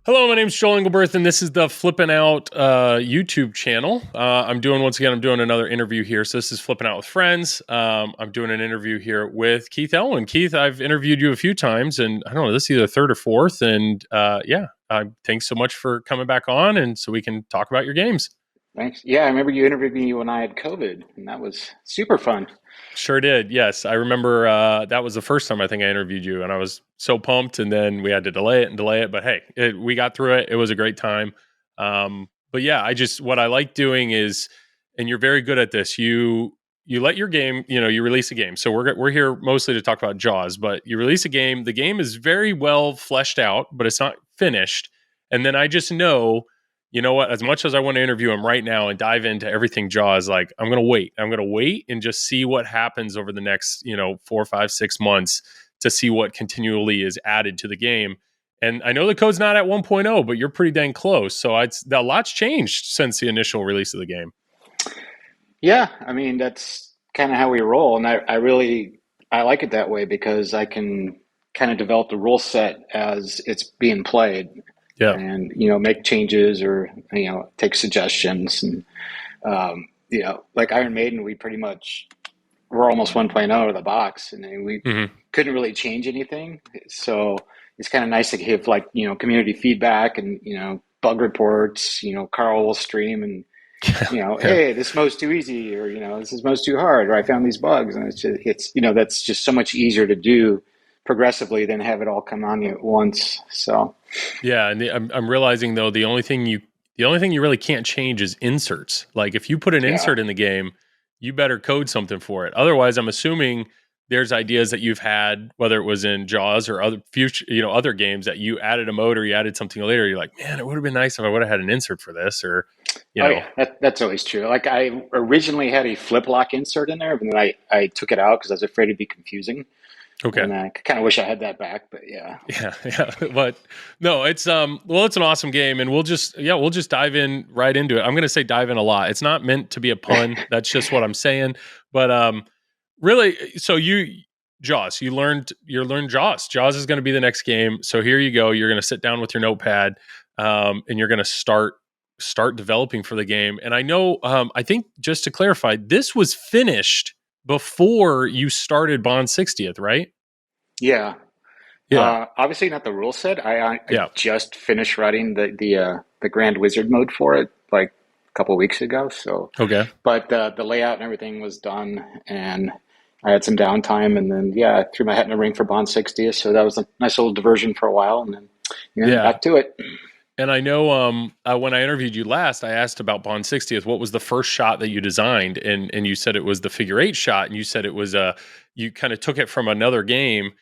Hello, my name's Joel Engelberth, and this is the Flip N Out YouTube channel. I'm doing another interview here. So this is Flipping Out with Friends. I'm doing an interview here with Keith Elwin. Keith, I've interviewed you a few times, and I don't know, this is either third or fourth. And thanks so much for coming back on, and so we can talk about your games. Thanks. Yeah, I remember you interviewed me when I had COVID, and that was super fun. Sure did. Yes, I remember that was the first time I think I interviewed you, and I was so pumped. And then we had to delay it. But hey, we got through it. It was a great time. But yeah, what I like doing is, and you're very good at this. You let your game, you release a game. So we're here mostly to talk about Jaws, but you release a game. The game is very well fleshed out, but it's not finished. And then I just know, you know what, as much as I want to interview him right now and dive into everything Jaws, like I'm going to wait and just see what happens over the next, 4, 5, 6 months to see what continually is added to the game. And I know the code's not at 1.0, but you're pretty dang close. So a lot's changed since the initial release of the game. Yeah, I mean that's kind of how we roll, and I like it that way because I can kind of develop the rule set as it's being played, Yeah. and make changes or take suggestions, and like Iron Maiden, we're almost 1.0 out of the box, and then we Mm-hmm. couldn't really change anything, so it's kind of nice to give community feedback and bug reports. Carl will stream and Yeah. hey, this mode's too easy, or this is mode's too hard, or I found these bugs, and that's just so much easier to do progressively than have it all come on you at once. So Yeah, and I'm realizing though the only thing you really can't change is inserts. Like if you put an yeah, insert in the game, you better code something for it. Otherwise, I'm assuming there's ideas that you've had, whether it was in Jaws or other future, other games that you added a mode or you added something later. You're like, man, it would have been nice if I would have had an insert for this, or you oh know, yeah, that's always true. Like I originally had a flip lock insert in there, but then I took it out because I was afraid it'd be confusing, okay. and I kind of wish I had that back, but yeah. Yeah, yeah, but no, it's an awesome game, and we'll just dive in right into it. I'm going to say dive in a lot. It's not meant to be a pun. That's just what I'm saying. But really, so you learned Jaws. Jaws is going to be the next game. So here you go. You're going to sit down with your notepad, and you're going to start developing for the game. And I know, I think just to clarify, this was finished before you started Bond 60th, right? Yeah. Yeah, Obviously not the rule set. I yeah. just finished writing the Grand Wizard mode for it like a couple weeks ago. So, Okay. but the layout and everything was done, and I had some downtime, and then yeah, I threw my hat in the ring for Bond 60th. So that was a nice little diversion for a while, and then Yeah. back to it. And I know when I interviewed you last, I asked about Bond 60th. What was the first shot that you designed? And you said it was the figure eight shot, and you said it was you kind of took it from another game.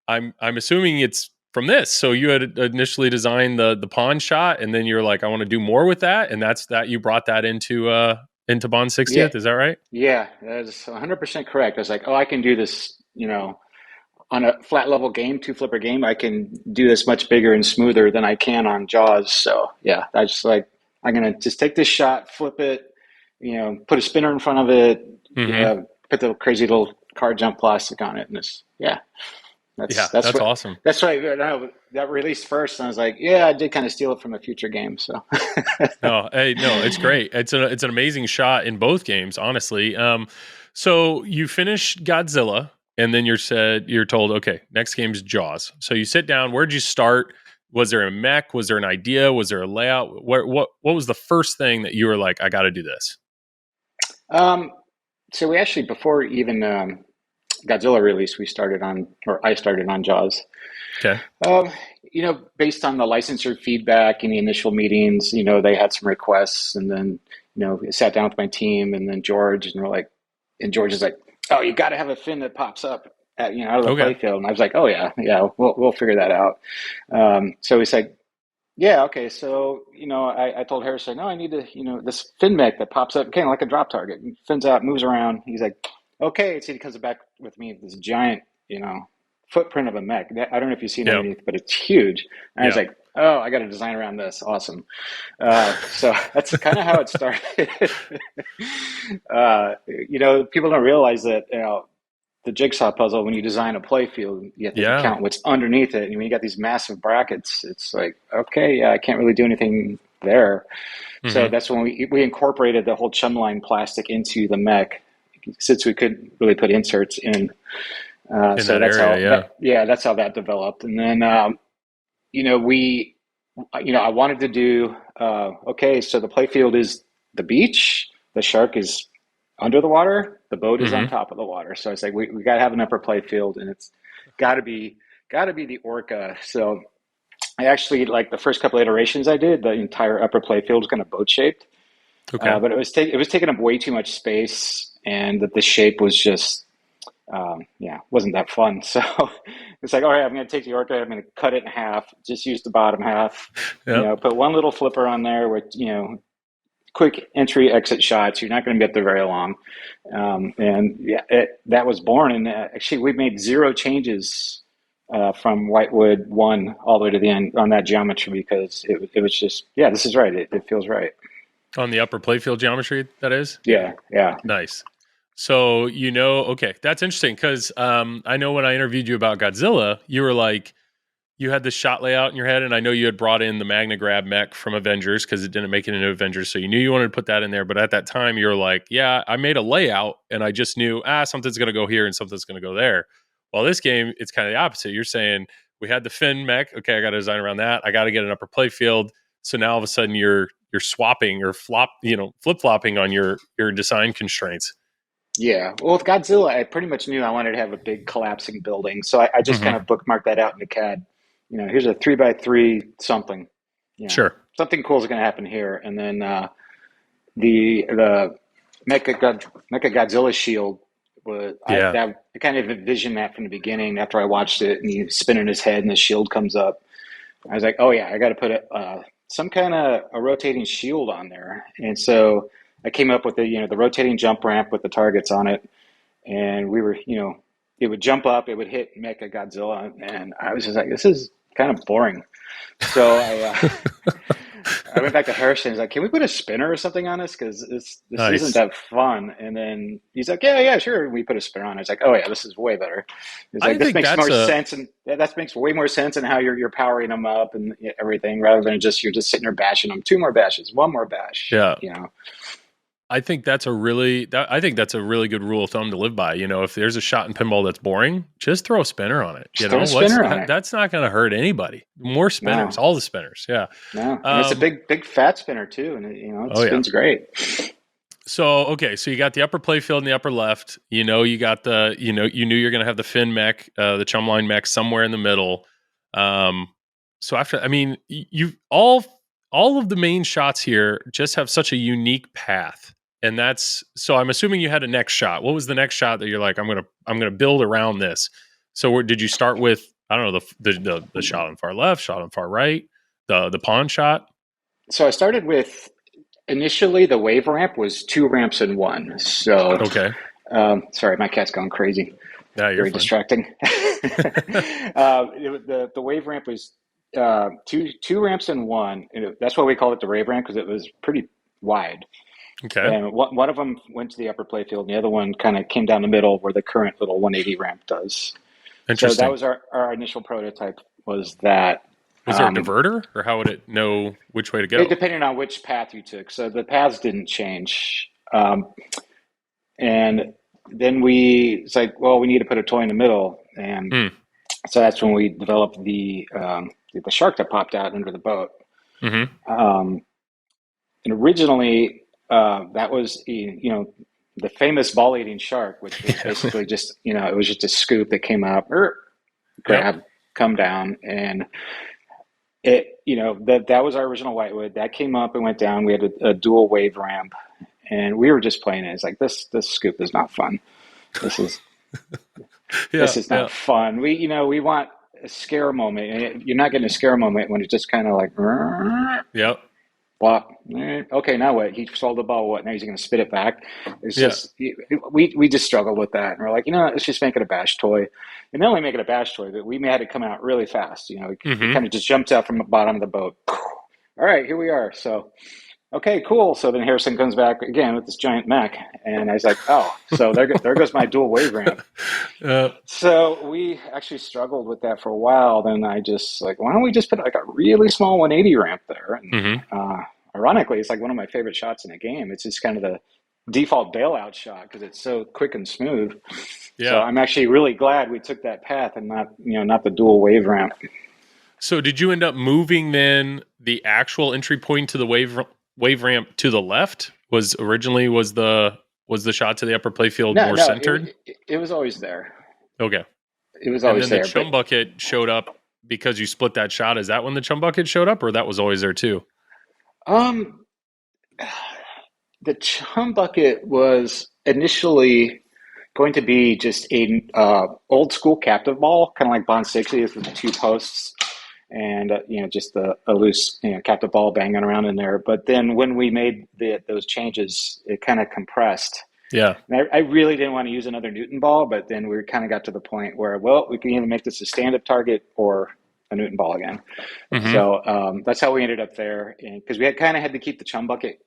I'm assuming it's from this. So you had initially designed the pawn shot, and then you're like, I want to do more with that, and that's that you brought that into Bond Yeah, 60th. Is that right? yeah, that is 100% correct. I was like, oh, I can do this, on a flat level game, two flipper game, I can do this much bigger and smoother than I can on Jaws. So yeah, I just like I'm gonna just take this shot, flip it, put a spinner in front of it, Mm-hmm. put the crazy little car jump plastic on it, and this yeah, that's Yeah, that's that's what awesome. that's why I know that released first, and I was like, yeah, I did kind of steal it from a future game. So No, hey, no, it's great. It's an amazing shot in both games, honestly. So you finish Godzilla, and then you're told, okay, next game's Jaws. So you sit down. Where'd you start? Was there a mech? Was there an idea? Was there a layout? What was the first thing that you were like, I got to do this? um, so we actually before even Godzilla release, I started on Jaws. Okay, Um, based on the licensor feedback in the initial meetings, they had some requests, and then, I sat down with my team, and then George, and and George is like, "Oh, you got to have a fin that pops up out of the okay, playfield." And I was like, "Oh yeah, yeah, we'll figure that out." So he said, "Yeah, okay." So, I told Harris, no, I need to, this fin mech that pops up, kind of like a drop target, and fins out, moves around. He's like, "Okay." So he comes back with me with this giant, footprint of a mech. I don't know if you've seen yeah, underneath, but it's huge. And I was yeah, like, oh, I got to design around this. Awesome. So that's kind of how it started. People don't realize that, the jigsaw puzzle when you design a play field. You have to Yeah. count what's underneath it. And when you got these massive brackets, it's like, okay, yeah, I can't really do anything there. So Hmm. that's when we incorporated the whole chumline plastic into the mech, since we couldn't really put inserts in. In So that that's area, how yeah. that yeah, that's how that developed. And then we I wanted to do okay, so the play field is the beach, the shark is under the water, the boat is on Hmm. top of the water. So it's like we got to have an upper play field, and it's got to be got to be the orca. So I actually, like, the first couple iterations I did, the entire upper play field was kind of boat shaped, Okay. but it was taking up way too much space, and that the shape was just yeah, wasn't that fun. So it's like, all right, I'm going to take the orca, I'm going to cut it in half, just use the bottom half, Yep. put one little flipper on there with, quick entry exit shots. You're not going to be up there very long. And yeah, that was born. And actually, we made zero changes from Whitewood 1 all the way to the end on that geometry, because it was just, yeah, this is right. It feels right. On the upper playfield geometry, that is? Yeah. Yeah, yeah. Nice. So, okay, that's interesting because I know when I interviewed you about Godzilla, you were like, you had this shot layout in your head, and I know you had brought in the Magna Grab mech from Avengers because it didn't make it into Avengers, so you knew you wanted to put that in there. But at that time, you were like, "Yeah, I made a layout, and I just knew something's going to go here and something's going to go there." Well, this game, it's kind of the opposite. You're saying we had the Finn mech, okay, I got to design around that. I got to get an upper play field. So now all of a sudden you're swapping or flip flopping on your design constraints. Yeah. Well, with Godzilla, I pretty much knew I wanted to have a big collapsing building. So I just kind Hmm. of bookmarked that out in the CAD. Here's a 3 by 3 something. Sure. Something cool is going to happen here. And then the Mecha Godzilla shield Yeah. I kind of envisioned that from the beginning. After I watched it, and he's spinning his head, and the shield comes up, I was like, oh yeah, I got to put some kind of a rotating shield on there. And so I came up with the rotating jump ramp with the targets on it, and we were, it would jump up, it would hit Mecha Godzilla, and I was just like, this is kind of boring. So I went back to Harrison. He's like, "Can we put a spinner or something on this? Because this isn't Nice. that fun." And then he's like, "Yeah, yeah, sure." We put a spinner on. I was like, "Oh yeah, this is way better." He's I like, "This think makes that's more a sense, and that makes way more sense in how you're powering them up and everything, rather than you're just sitting there bashing them. 2 more bashes, one more bash. yeah. I think I think that's a really good rule of thumb to live by. If there's a shot in pinball that's boring, just throw a spinner on it. Just throw a spinner on it. That's not going to hurt anybody. More spinners, No, all the spinners. Yeah. no, and it's a Um, big fat spinner too, and it oh yeah. spins great. So okay, so you got the upper playfield in the upper left. You got you knew you're going to have the fin mech, the chumline mech somewhere in the middle. Um, so after, I mean, you all of the main shots here just have such a unique path, and that's so. I'm assuming you had a next shot. What was the next shot that you're like, I'm gonna build around this? So did you start with? I don't know, the shot on far left, shot on far right, the pawn shot. So I started with, initially the wave ramp was 2 ramps in one. So Okay, sorry, my cat's going crazy. yeah, you're Very fine. distracting. The wave ramp was two ramps in one. That's why we call it the wave ramp, because it was pretty wide. Okay, And one of them went to the upper playfield, and the other one kind of came down the middle where the current little 180 ramp does. So that interesting. was our initial prototype. Was that Was there a diverter, or how would it know which way to it go? depended on which path you took. So the paths didn't change. And then it's like, well, we need to put a toy in the middle, and Hmm. so that's when we developed the shark that popped out under the boat. Mm-hmm. Um, and originally, that was the famous ball eating shark, which was basically just it was just a scoop that came up, Yep. grab, come down, and that was our original Whitewood that came up and went down. We had a dual wave ramp, and we were just playing it. It's like this scoop is not fun. This is Yeah. this is Yeah. not fun. We want a scare moment, and you're not getting a scare moment when it's just kind of like Yep. flop. Okay, now what? He sold the ball. What? Now he's going to spit it back. It's Yeah. just we just struggled with that, and we're like, let's just make it a bash toy. And not only make it a bash toy, but we had it come out really fast. It Mm-hmm. kind of just jumped out from the bottom of the boat. All right, here we are. So okay, cool. So then Harrison comes back again with this giant mech, and I was like, oh, so there goes my dual wave ramp. uh, So we actually struggled with that for a while. Then I just like, why don't we just put like a really small 180 ramp there? And hmm ironically, it's like one of my favorite shots in the game. It's just kind of the default bailout shot because it's so quick and smooth. So Yeah. I'm actually really glad we took that path and not the dual wave ramp. So did you end up moving then the actual entry point to the wave ramp to the left? Was originally was the shot to the upper playfield No, more no, centered? it was always there. Okay. It was And always then the there. But chum bucket showed up because you split that shot. Is that when the chum bucket showed up, or that was always there too? um, the chum bucket was initially going to be just a old school captive ball, kind of like Bond 60 with the two posts and just a loose captive ball banging around in there. But then when we made those changes, it kind of compressed. Yeah. And I really didn't want to use another Newton ball, but then we kind of got to the point where, well, we can either make this a stand-up target or a Newton ball again. hmm So that's how we ended up there, because we had kind of had to keep the chum bucket,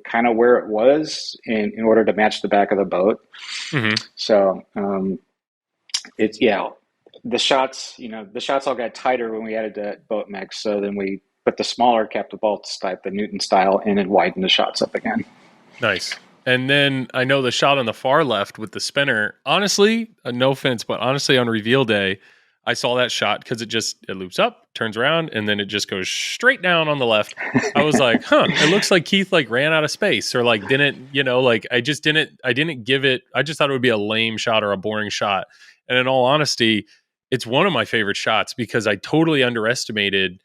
kind of where it was in order to match the back of the boat. hmm So it's the shots all got tighter when we added the boat mix. So then we put the smaller captive bolts type, the Newton style, in and widened the shots up again. Nice. And then I know the shot on the far left with the spinner. Honestly, no offense, but honestly, on reveal day, I saw that shot because it loops up, turns around, and then it just goes straight down on the left. I was like, huh, it looks like Keith like ran out of space or like didn't, like I didn't give it, I just thought it would be a lame shot or a boring shot. And in all honesty, it's one of my favorite shots because I totally underestimated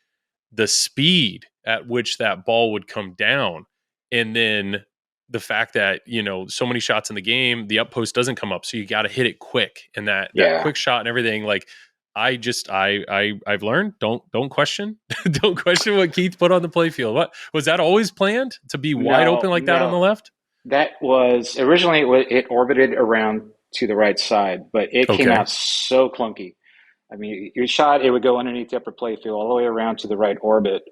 the speed at which that ball would come down. And then the fact that, so many shots in the game, the up post doesn't come up. So you got to hit it quick. And that Yeah. quick shot and everything, like I've learned, don't question, don't question what Keith put on the playfield. What was that always planned to be wide No, open like that on the no. left? That was originally it orbited around to the right side, but it came Okay. out so clunky. I mean, your shot, it would go underneath the upper playfield all the way around to the right orbit.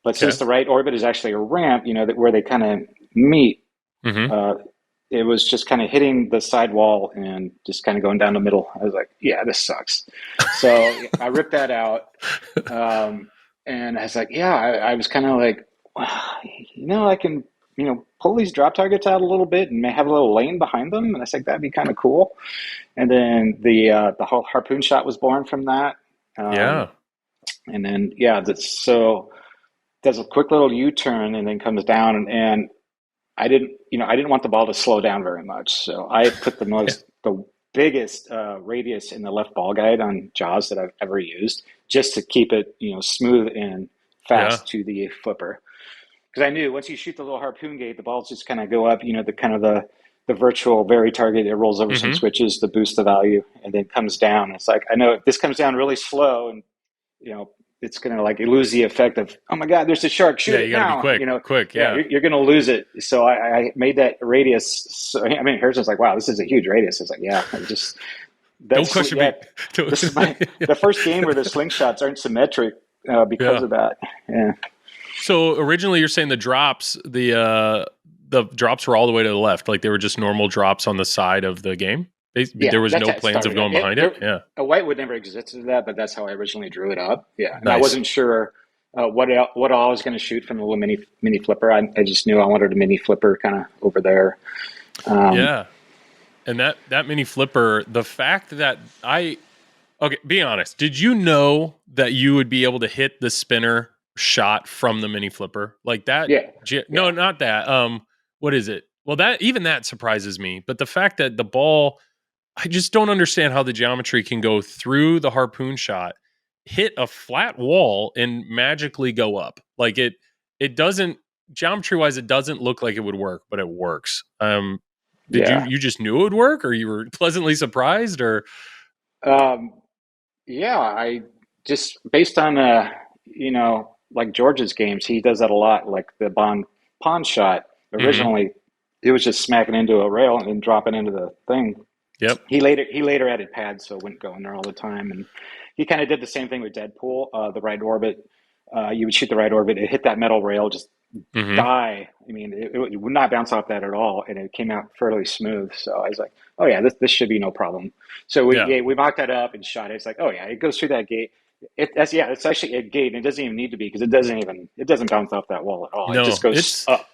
But since Okay. the right orbit is actually a ramp, where they kind of meet, hmm uh, it was just kind of hitting the side wall and just kind of going down the middle. I was like, yeah, this sucks. So I ripped that out. And I was like, yeah, I was kind of like, I can, pull these drop targets out a little bit and may have a little lane behind them. And I was like, that'd be kind of cool. And then the whole harpoon shot was born from that. Um, Yeah. and then, so does a quick little U-turn and then comes down. And I didn't want the ball to slow down very much. So I put Yeah. the biggest radius in the left ball guide on Jaws that I've ever used, just to keep it, smooth and Yeah. fast to the flipper. Because I knew once you shoot the little harpoon gate, the balls just kind of go up, the kind of the virtual very target. It rolls over some hmm switches to boost the value and then comes down. It's like, I know if this comes down really slow and, it's going to like lose the effect of, oh my God, there's a shark, shoot Yeah. You it got to be now. quick. Yeah, Yeah. you're going to lose it. So I made that radius. So, I mean, Harrison's like, wow, this is a huge radius. I was like, yeah, Don't question me. this is the first game where the slingshots aren't symmetric because Yeah. of that. Yeah. So originally, you're saying the drops were all the way to the left, like they were just normal drops on the side of the game. Yeah, There was that's no how it plans of started. going behind it. Yeah, A white would never existed that, but that's how I originally drew it up. Yeah, and I nice. wasn't sure what all I was going to shoot from the little mini flipper. I just knew I wanted a mini flipper kind of over there. Um, Yeah, and that mini flipper, the fact that okay, be honest, did you know that you would be able to hit the spinner shot from the mini flipper like that? yeah, No, yeah, not that. What is it? Well, that surprises me, but the fact that the ball, I just don't understand how the geometry can go through the harpoon shot, hit a flat wall, and magically go up. Like it doesn't, geometry wise, it doesn't look like it would work, but it works. Did yeah. you just knew it would work, or you were pleasantly surprised, or Um, yeah, I just based on like George's games, he does that a lot. Like the Bond pawn shot. hmm Originally, it was just smacking into a rail and dropping into the thing. Yep. He later added pads, so it wouldn't go in there all the time. And he kind of did the same thing with Deadpool. The right orbit, you would shoot the right orbit, it hit that metal rail, just Hmm. die. I mean, it would not bounce off that at all, and it came out fairly smooth. So I was like, oh yeah, this should be no problem. So Yeah. we mocked that up and shot it. It's like, oh yeah, it goes through that gate. It's actually a gate, and it doesn't even need to be because it doesn't bounce off that wall at all. It just No, goes up.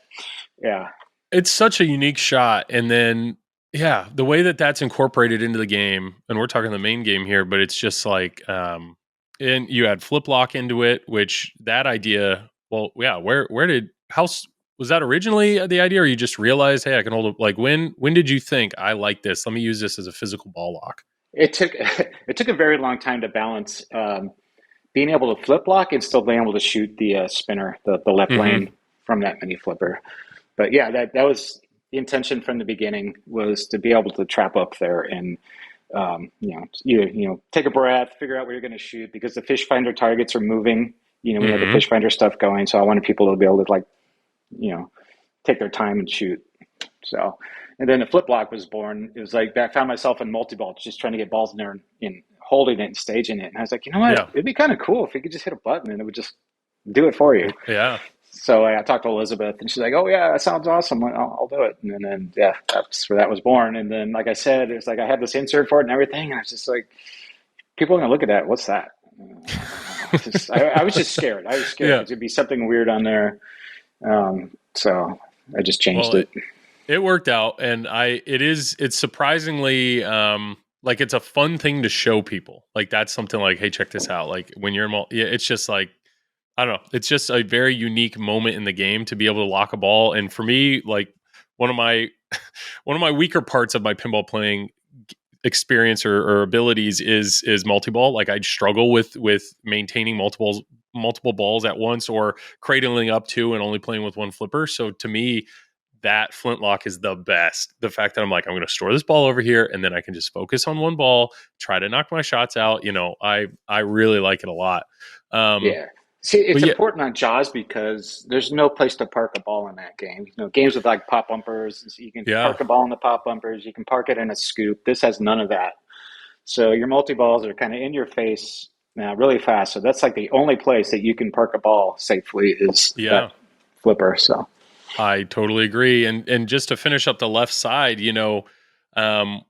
Yeah, it's such a unique shot. And then, yeah, the way that that's incorporated into the game, and we're talking the main game here, but it's just like, and you add flip lock into it, which that idea, well, yeah, where did, was that originally the idea, or you just realized, hey, I can hold it? Like, when did you think, I like this? Let me use this as a physical ball lock. it took it took a very long time to balance being able to flip lock and still being able to shoot the spinner, the left Hmm. lane from that mini flipper. But yeah, that was the intention from the beginning, was to be able to trap up there and take a breath, figure out where you're going to shoot, because the fish finder targets are moving. We have the Hmm. fish finder stuff going, so I wanted people to be able to you know take their time and shoot. So, and then the flip block was born. It was like I found myself in multi ball, just trying to get balls in there and holding it and staging it. And I was like, you know what? Yeah. It'd be kind of cool if you could just hit a button and it would just do it for you. Yeah. So I talked to Elizabeth, and she's like, "Oh yeah, that sounds awesome. I'll do it." And then yeah, that's where that was born. And then, like I said, it's like I had this insert for it and everything, and I was just like, "People are gonna look at that. What's that?" I was just scared. I was scared Yeah. because it'd be something weird on there. So I just changed Well, it. it worked out, and it's surprisingly, like, it's a fun thing to show people. Like, that's something like, hey, check this out. Like, when you're in yeah, it's just like, I don't know, it's just a very unique moment in the game to be able to lock a ball. And for me, like, one of my one of my weaker parts of my pinball playing experience or abilities is multi-ball. Like, I'd struggle with maintaining multiple balls at once, or cradling up to and only playing with one flipper. So to me, that flintlock is the best. The fact that I'm like, I'm going to store this ball over here, and then I can just focus on one ball, try to knock my shots out. I really like it a lot. Yeah. See, But it's yeah, important on Jaws because there's no place to park a ball in that game. Games with like pop bumpers, you can yeah, park a ball in the pop bumpers, you can park it in a scoop. This has none of that. So your multi balls are kind of in your face now, really fast. So that's like the only place that you can park a ball safely is yeah. that flipper. So I totally agree. And just to finish up the left side, um,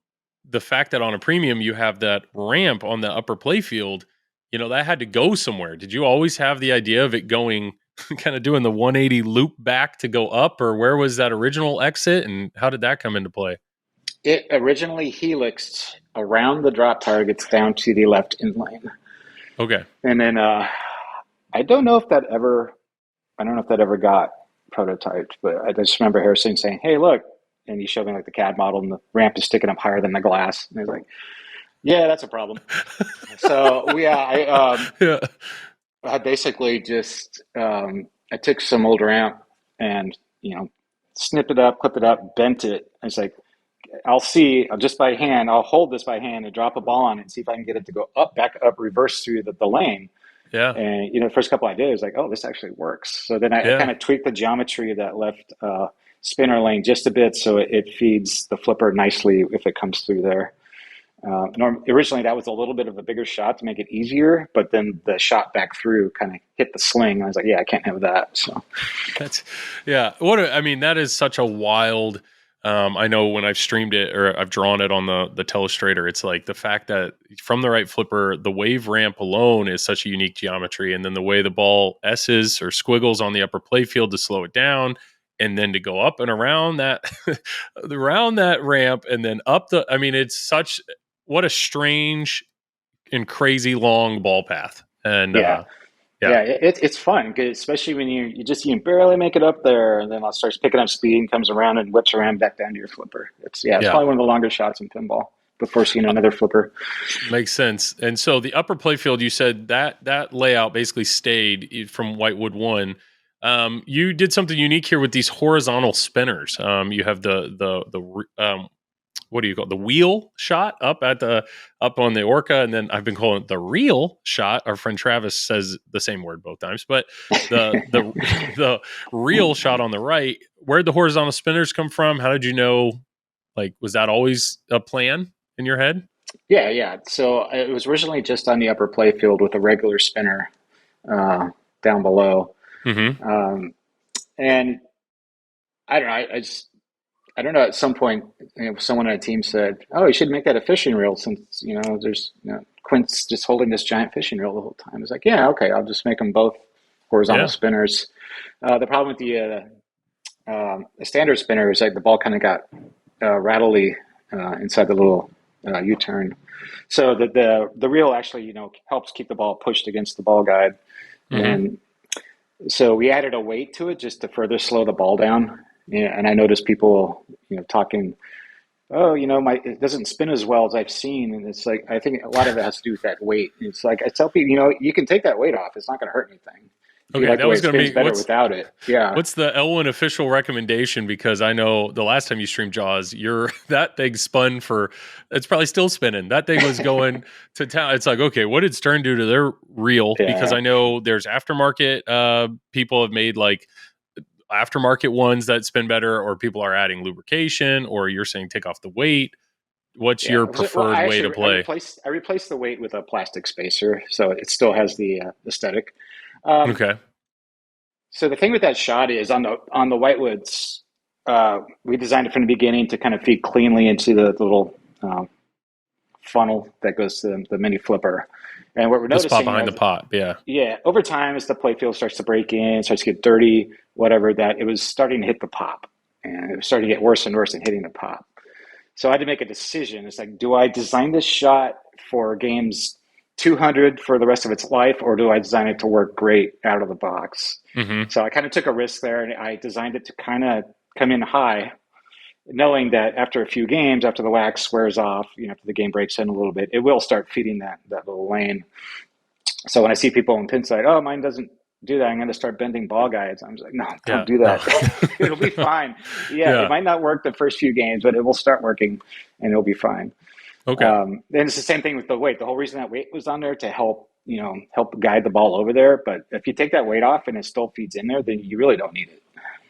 the fact that on a premium you have that ramp on the upper playfield, that had to go somewhere. Did you always have the idea of it going, kind of doing the 180 loop back to go up, or where was that original exit, and how did that come into play? it originally helixed around the drop targets down to the left in lane. Okay. And then I don't know if that ever I don't know if that ever got prototyped, but I just remember Harrison saying, "Hey, look," and he showed me like the CAD model, and the ramp is sticking up higher than the glass. And I was like, "Yeah, that's a problem." So yeah, Yeah. I basically just I took some old ramp and snipped it up, clipped it up, bent it. I was like, I'll just by hand, I'll hold this by hand and drop a ball on it and see if I can get it to go up, back up, reverse through the lane. Yeah. And the first couple I did, I was like, oh, this actually works. So then I Yeah. kind of tweaked the geometry of that left spinner lane just a bit so it feeds the flipper nicely if it comes through there. Originally, that was a little bit of a bigger shot to make it easier, but then the shot back through kind of hit the sling. I was like, yeah, I can't have that. So That's yeah. I mean, that is such a wild. I know when I've streamed it or I've drawn it on the telestrator, it's like the fact that from the right flipper, the wave ramp alone is such a unique geometry, and then the way the ball S's or squiggles on the upper playfield to slow it down, and then to go up and around that around that ramp, and then up the. I mean, it's such what a strange and crazy long ball path, and yeah, yeah, yeah, it's fun, 'cause especially when you can barely make it up there, and then it starts picking up speed and comes around and whips around back down to your flipper. It's yeah. probably one of the longer shots in pinball before seeing another flipper. Makes sense. And so the upper playfield, you said that layout basically stayed from Whitewood One. You did something unique here with these horizontal spinners. You have the what do you call it? The wheel shot up on the Orca, and then I've been calling it the reel shot. Our friend Travis says the same word both times, but the the reel shot on the right. Where'd the horizontal spinners come from? How did you know? Like, was that always a plan in your head? Yeah, yeah. So it was originally just on the upper playfield with a regular spinner uh, down below. Mm-hmm. Um, And I don't know. I don't know. At some point, someone on a team said, "Oh, you should make that a fishing reel since there's Quint's just holding this giant fishing reel the whole time." It's like, yeah, okay, I'll just make them both horizontal Yeah. spinners. The problem with the standard spinner is like the ball kind of got rattly inside the little U-turn. So the reel actually helps keep the ball pushed against the ball guide, Hmm. and so we added a weight to it just to further slow the ball down. Yeah, and I noticed people talking, oh, my it doesn't spin as well as I've seen, and it's like I think a lot of it has to do with that weight. It's like I tell people, you can take that weight off; it's not going to hurt anything. If you Okay, like that the way was it going to spins be better without it, yeah, what's the Elwin official recommendation? Because I know the last time you streamed Jaws, your that thing spun for it's probably still spinning. That thing was going to town. It's like, okay, what did Stern do to their reel? Because yeah, I know there's aftermarket people have made like aftermarket ones that spin better, or people are adding lubrication, or you're saying take off the weight. What's yeah. your Well, preferred way to I play? replaced the weight with a plastic spacer, so it still has the aesthetic. Um, Okay. so the thing with that shot is on the Whitewoods, we designed it from the beginning to kind of feed cleanly into the little funnel that goes to the mini flipper. And what we're The spot noticing behind the as pot. Yeah. yeah, over time as the playfield starts to break in, starts to get dirty, whatever, that it was starting to hit the pop, and it was starting to get worse and worse and hitting the pop. So I had to make a decision. It's like, do I design this shot for games 200 for the rest of its life, or do I design it to work great out of the box? Hmm. So I kind of took a risk there, and I designed it to kind of come in high, knowing that after a few games, after the wax wears off, after the game breaks in a little bit, it will start feeding that little lane. So when I see people in Pinside, oh, mine doesn't do that, I'm going to start bending ball guides. I'm just like, no, don't Yeah. do No. that. It'll be fine. Yeah, it Yeah. might not work the first few games, but it will start working and it'll be fine. Okay. And it's the same thing with the weight. The whole reason that weight was on there to help guide the ball over there. But if you take that weight off and it still feeds in there, then you really don't need it.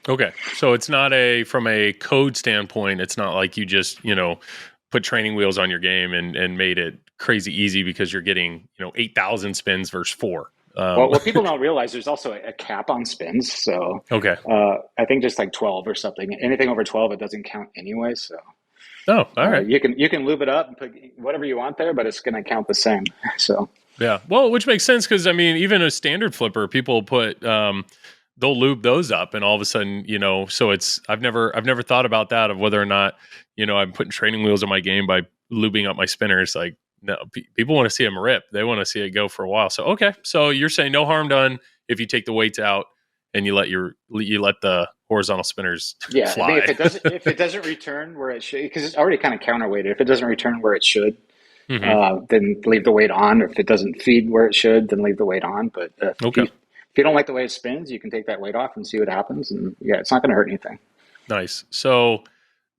Okay. So it's not from a code standpoint, it's not like you just, put training wheels on your game and made it crazy easy because you're getting, 8,000 spins versus four. Well, what people don't realize, there's also a cap on spins. So Okay. I think just like 12 or something. Anything over 12, it doesn't count anyway. So Oh, all right. you can lube it up and put whatever you want there, but it's going to count the same. So Yeah. Well, which makes sense because I mean, even a standard flipper, people put they'll lube those up, and all of a sudden, so it's I've never thought about that of whether or not I'm putting training wheels on my game by lubing up my spinners. Like, no, people want to see them rip. They want to see it go for a while. So okay, so you're saying no harm done if you take the weights out and you let the horizontal spinners yeah, I think fly. if it doesn't return where it should, because it's already kind of counterweighted. If it doesn't return where it should, Hmm. then leave the weight on. If it doesn't feed where it should, then leave the weight on. But Okay. if you don't like the way it spins, you can take that weight off and see what happens. And yeah, it's not going to hurt anything. Nice. So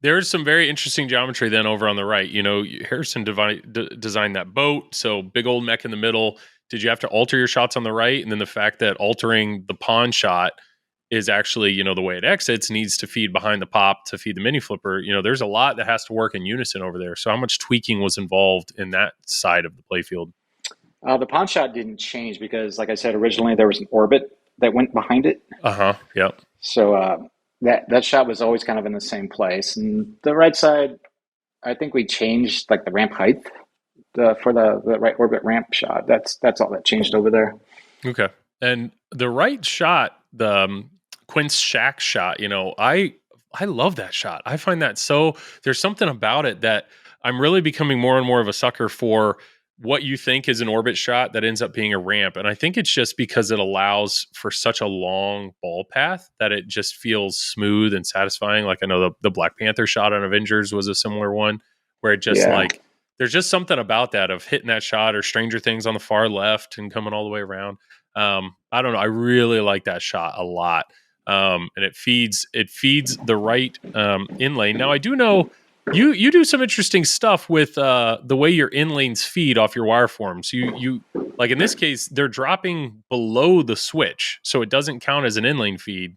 there's some very interesting geometry then over on the right. Harrison designed that boat, so big old mech in the middle. Did you have to alter your shots on the right? And then the fact that altering the pawn shot is actually, the way it exits needs to feed behind the pop to feed the mini flipper. There's a lot that has to work in unison over there. So how much tweaking was involved in that side of the playfield? The pawn shot didn't change because, like I said, originally there was an orbit that went behind it. Uh-huh. Yep. So that shot was always kind of in the same place. And the right side, I think we changed like the ramp height for the right orbit ramp shot. That's all that changed over there. Okay. And the right shot, the Quint's Shack shot, I love that shot. I find that there's something about it that I'm really becoming more and more of a sucker for what you think is an orbit shot that ends up being a ramp. And I think it's just because it allows for such a long ball path that it just feels smooth and satisfying. Like I know the Black Panther shot on Avengers was a similar one where it just Yeah. like, there's just something about that of hitting that shot, or Stranger Things on the far left and coming all the way around. I don't know. I really like that shot a lot. And it feeds the right in lane. Now I do know you do some interesting stuff with the way your in lanes feed off your wire forms. You like in this case they're dropping below the switch, so it doesn't count as an in lane feed.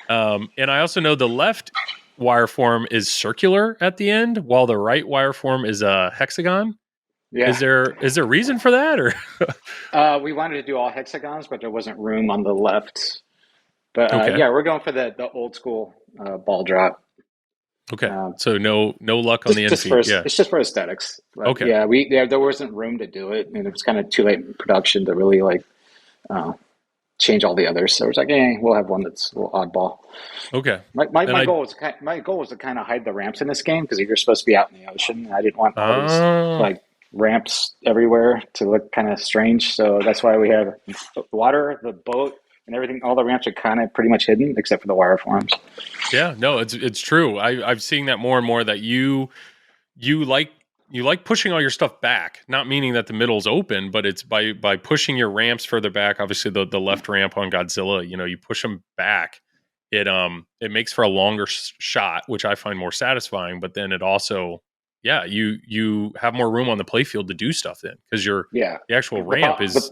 And I also know the left wire form is circular at the end, while the right wire form is a hexagon. Yeah. Is there reason for that, or We wanted to do all hexagons, but there wasn't room on the left But Okay. yeah, we're going for the old school ball drop. Okay. Um, So no luck on the end just for feet. Yeah. it's just for aesthetics. But Okay. yeah, there wasn't room to do it, and it was kind of too late in production to really like uh, change all the others. So it was like, we'll have one that's a little oddball. Okay. And My I goal was to kind of hide the ramps in this game because you're supposed to be out in the ocean. I didn't want all these oh like ramps everywhere to look kind of strange. So that's why we have the water, the boat, and everything. All the ramps are kind of pretty much hidden except for the wire forms. yeah, no, it's true. I've seen that more and more that you like you like pushing all your stuff back, not meaning that the middle's open, but it's by pushing your ramps further back. Obviously the left ramp on Godzilla, you push them back. It makes for a longer shot, which I find more satisfying, but then it also you have more room on the playfield to do stuff then because Yeah. the actual The, ramp the, is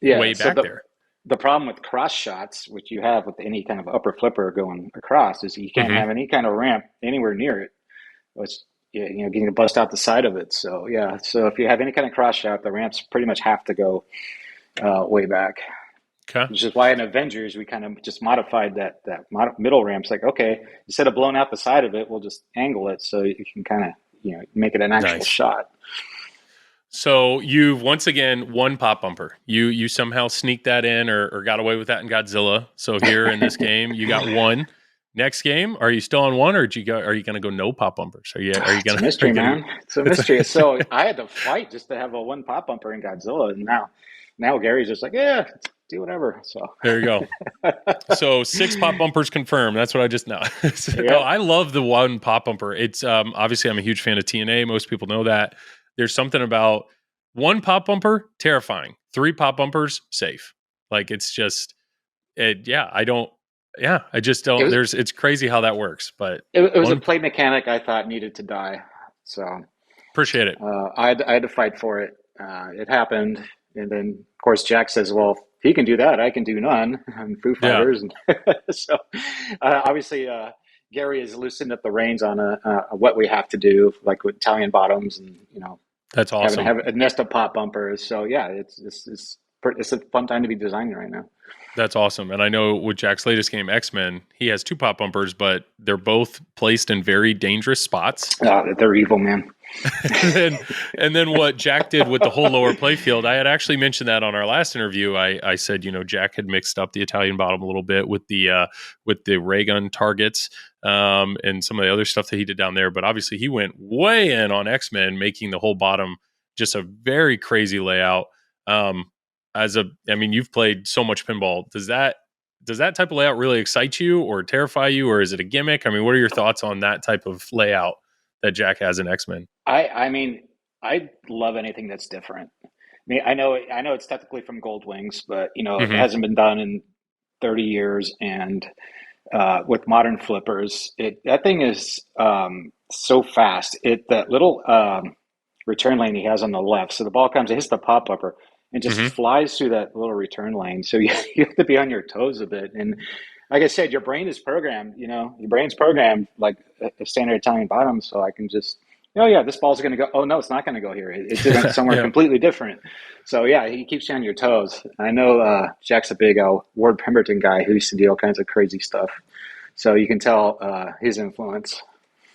yeah. way So back there. the problem with cross shots, which you have with any kind of upper flipper going across, is you can't Mhm. have any kind of ramp anywhere near it. It's getting to bust out the side of it. So yeah, so if you have any kind of cross shot, the ramps pretty much have to go way back. Okay. Which is why in Avengers we kind of just modified that middle ramp. It's like, okay, instead of blowing out the side of it, we'll just angle it so you can kind of make it an actual Nice. shot. So you've once again won pop bumper. You somehow sneaked that in or got away with that in Godzilla. So here in this game, you got one. Next game, are you still on one, or are you going to go no pop bumpers? Are you It's going a to are mystery, you going to? man. It's a mystery. So I had to fight just to have a one pop bumper in Godzilla, and now Gary's just like, yeah, do whatever. So There you go. So 6 pop bumpers confirmed. That's what I just know. No, yeah, I love the one pop bumper. It's obviously I'm a huge fan of TNA. Most people know that. There's something about one pop bumper terrifying. 3 pop bumpers safe. Like it's just it. Yeah, I don't. Yeah, I just it don't. was It's crazy how that works. But it was a one play mechanic I thought needed to die. So appreciate it. I had to fight for it. It happened, and then of course Jack says, "Well, if he can do that, I can do none." And Foo Yeah, Fighters, and so obviously Gary has loosened up the reins on what we have to do, like with Italian bottoms, and that's having to awesome. have a nest of pop bumpers. So yeah, it's a fun time to be designing right now. That's awesome. And I know with Jack's latest game, X-Men, he has 2 pop bumpers, but they're both placed in very dangerous spots. They're evil, man. and then what Jack did with the whole lower playfield, I had actually mentioned that on our last interview. I said, Jack had mixed up the Italian bottom a little bit with the ray gun targets and some of the other stuff that he did down there. But obviously he went way in on X-Men, making the whole bottom just a very crazy layout. I mean, you've played so much pinball. Does that type of layout really excite you or terrify you, or is it a gimmick? I mean, what are your thoughts on that type of layout that Jack has in X-Men? I mean, I love anything that's different. I mean, I know it's technically from Gold Wings, but it Hmm. hasn't been done in 30 years, and with modern flippers, that thing is so fast. That little return lane he has on the left, so the ball comes, it hits the pop upper, and just Hmm. flies through that little return lane. So you have to be on your toes a bit, and like I said, your brain is programmed. Your brain's programmed like a standard Italian bottom, so I can just. Oh yeah, this ball's going to go. Oh no, it's not going to go here. It went somewhere Yeah. completely different. So yeah, he keeps you on your toes. I know Jack's a big Ward Pemberton guy who used to do all kinds of crazy stuff. So you can tell his influence.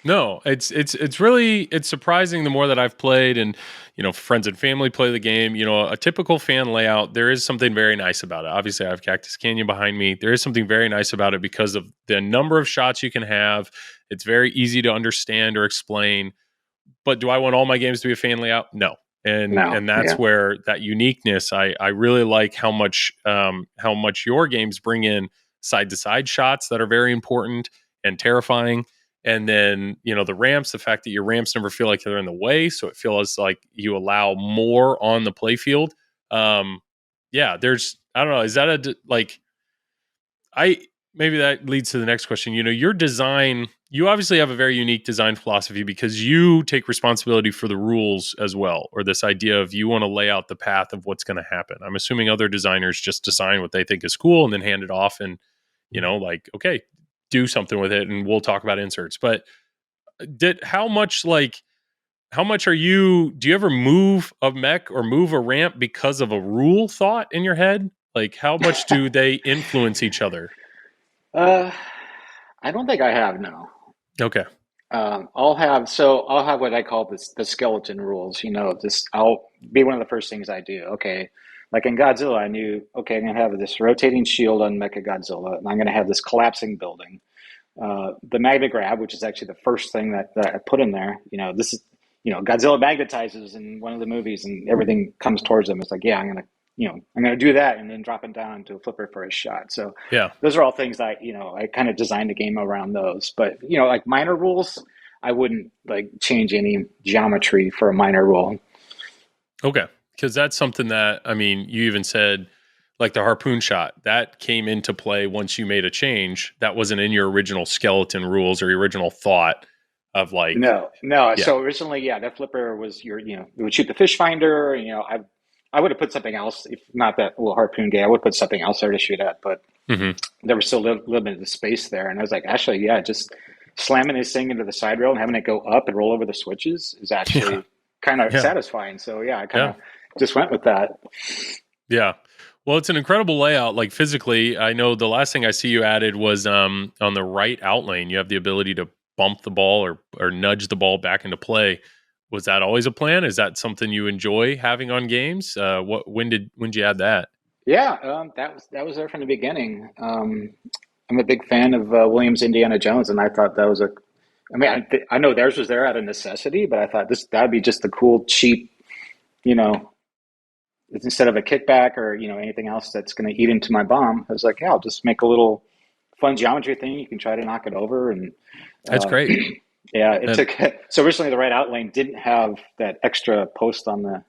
No, it's really it's surprising the more that I've played and friends and family play the game. A typical fan layout, there is something very nice about it. Obviously, I have Cactus Canyon behind me. There is something very nice about it because of the number of shots you can have. It's very easy to understand or explain. But do I want all my games to be a fan layout? No. And No, that's yeah, where that uniqueness. I really like how much your games bring in side to side shots that are very important and terrifying. And then the ramps, the fact that your ramps never feel like they're in the way, so it feels like you allow more on the playfield. Yeah, there's I don't know. Is that like I maybe that leads to the next question. Your design, you obviously have a very unique design philosophy because you take responsibility for the rules as well, or this idea of you want to lay out the path of what's going to happen. I'm assuming other designers just design what they think is cool and then hand it off and, like, okay, do something with it and we'll talk about inserts. But how much do you ever move a mech or move a ramp because of a rule thought in your head? Like how much do they influence each other? Uh, I don't think I have, no. Okay. I'll have what I call the skeleton rules. I'll be one of the first things I do. Okay, like in Godzilla, I knew, okay, I'm gonna have this rotating shield on Mecha Godzilla, and I'm gonna have this collapsing building. The magnet grab, which is actually the first thing that I put in there. This is, Godzilla magnetizes in one of the movies, and everything comes towards him. It's like, yeah, I'm gonna do that, and then drop it down to a flipper for a shot. So Yeah. those are all things that I kind of designed the game around those. But like minor rules, I wouldn't like change any geometry for a minor rule. Okay. Because that's something that, I mean, you even said like the harpoon shot that came into play once you made a change that wasn't in your original skeleton rules or your original thought of like, No, no. yeah. So originally, yeah, that flipper was it would shoot the fish finder. I would have put something else, if not that little harpoon gate. I would put something else there to shoot at, but Hmm. there was still limited space there. And I was like, actually, yeah, just slamming this thing into the side rail and having it go up and roll over the switches is Yeah. actually kind of Yeah. satisfying. So yeah, I kind Yeah. of just went with that. Yeah. Well, it's an incredible layout. Like physically, I know the last thing I see you added was on the right out lane. You have the ability to bump the ball or nudge the ball back into play. Was that always a plan? Is that something you enjoy having on games? When did you add that? Yeah, that was there from the beginning. I'm a big fan of Williams Indiana Jones, and I thought that was a. I mean, I know theirs was there out of necessity, but I thought that'd be just a cool, cheap, you know, instead of a kickback or anything else that's going to eat into my bomb. I was like, yeah, I'll just make a little fun geometry thing. You can try to knock it over, and That's uh, great. yeah, it And took. So originally, the right out lane didn't have that extra post on the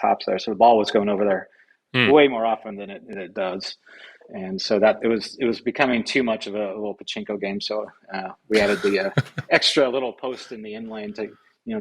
tops there, so the ball was going over there hmm, way more often than it does. And so that it was becoming too much of a little pachinko game. So we added the extra little post in the in lane to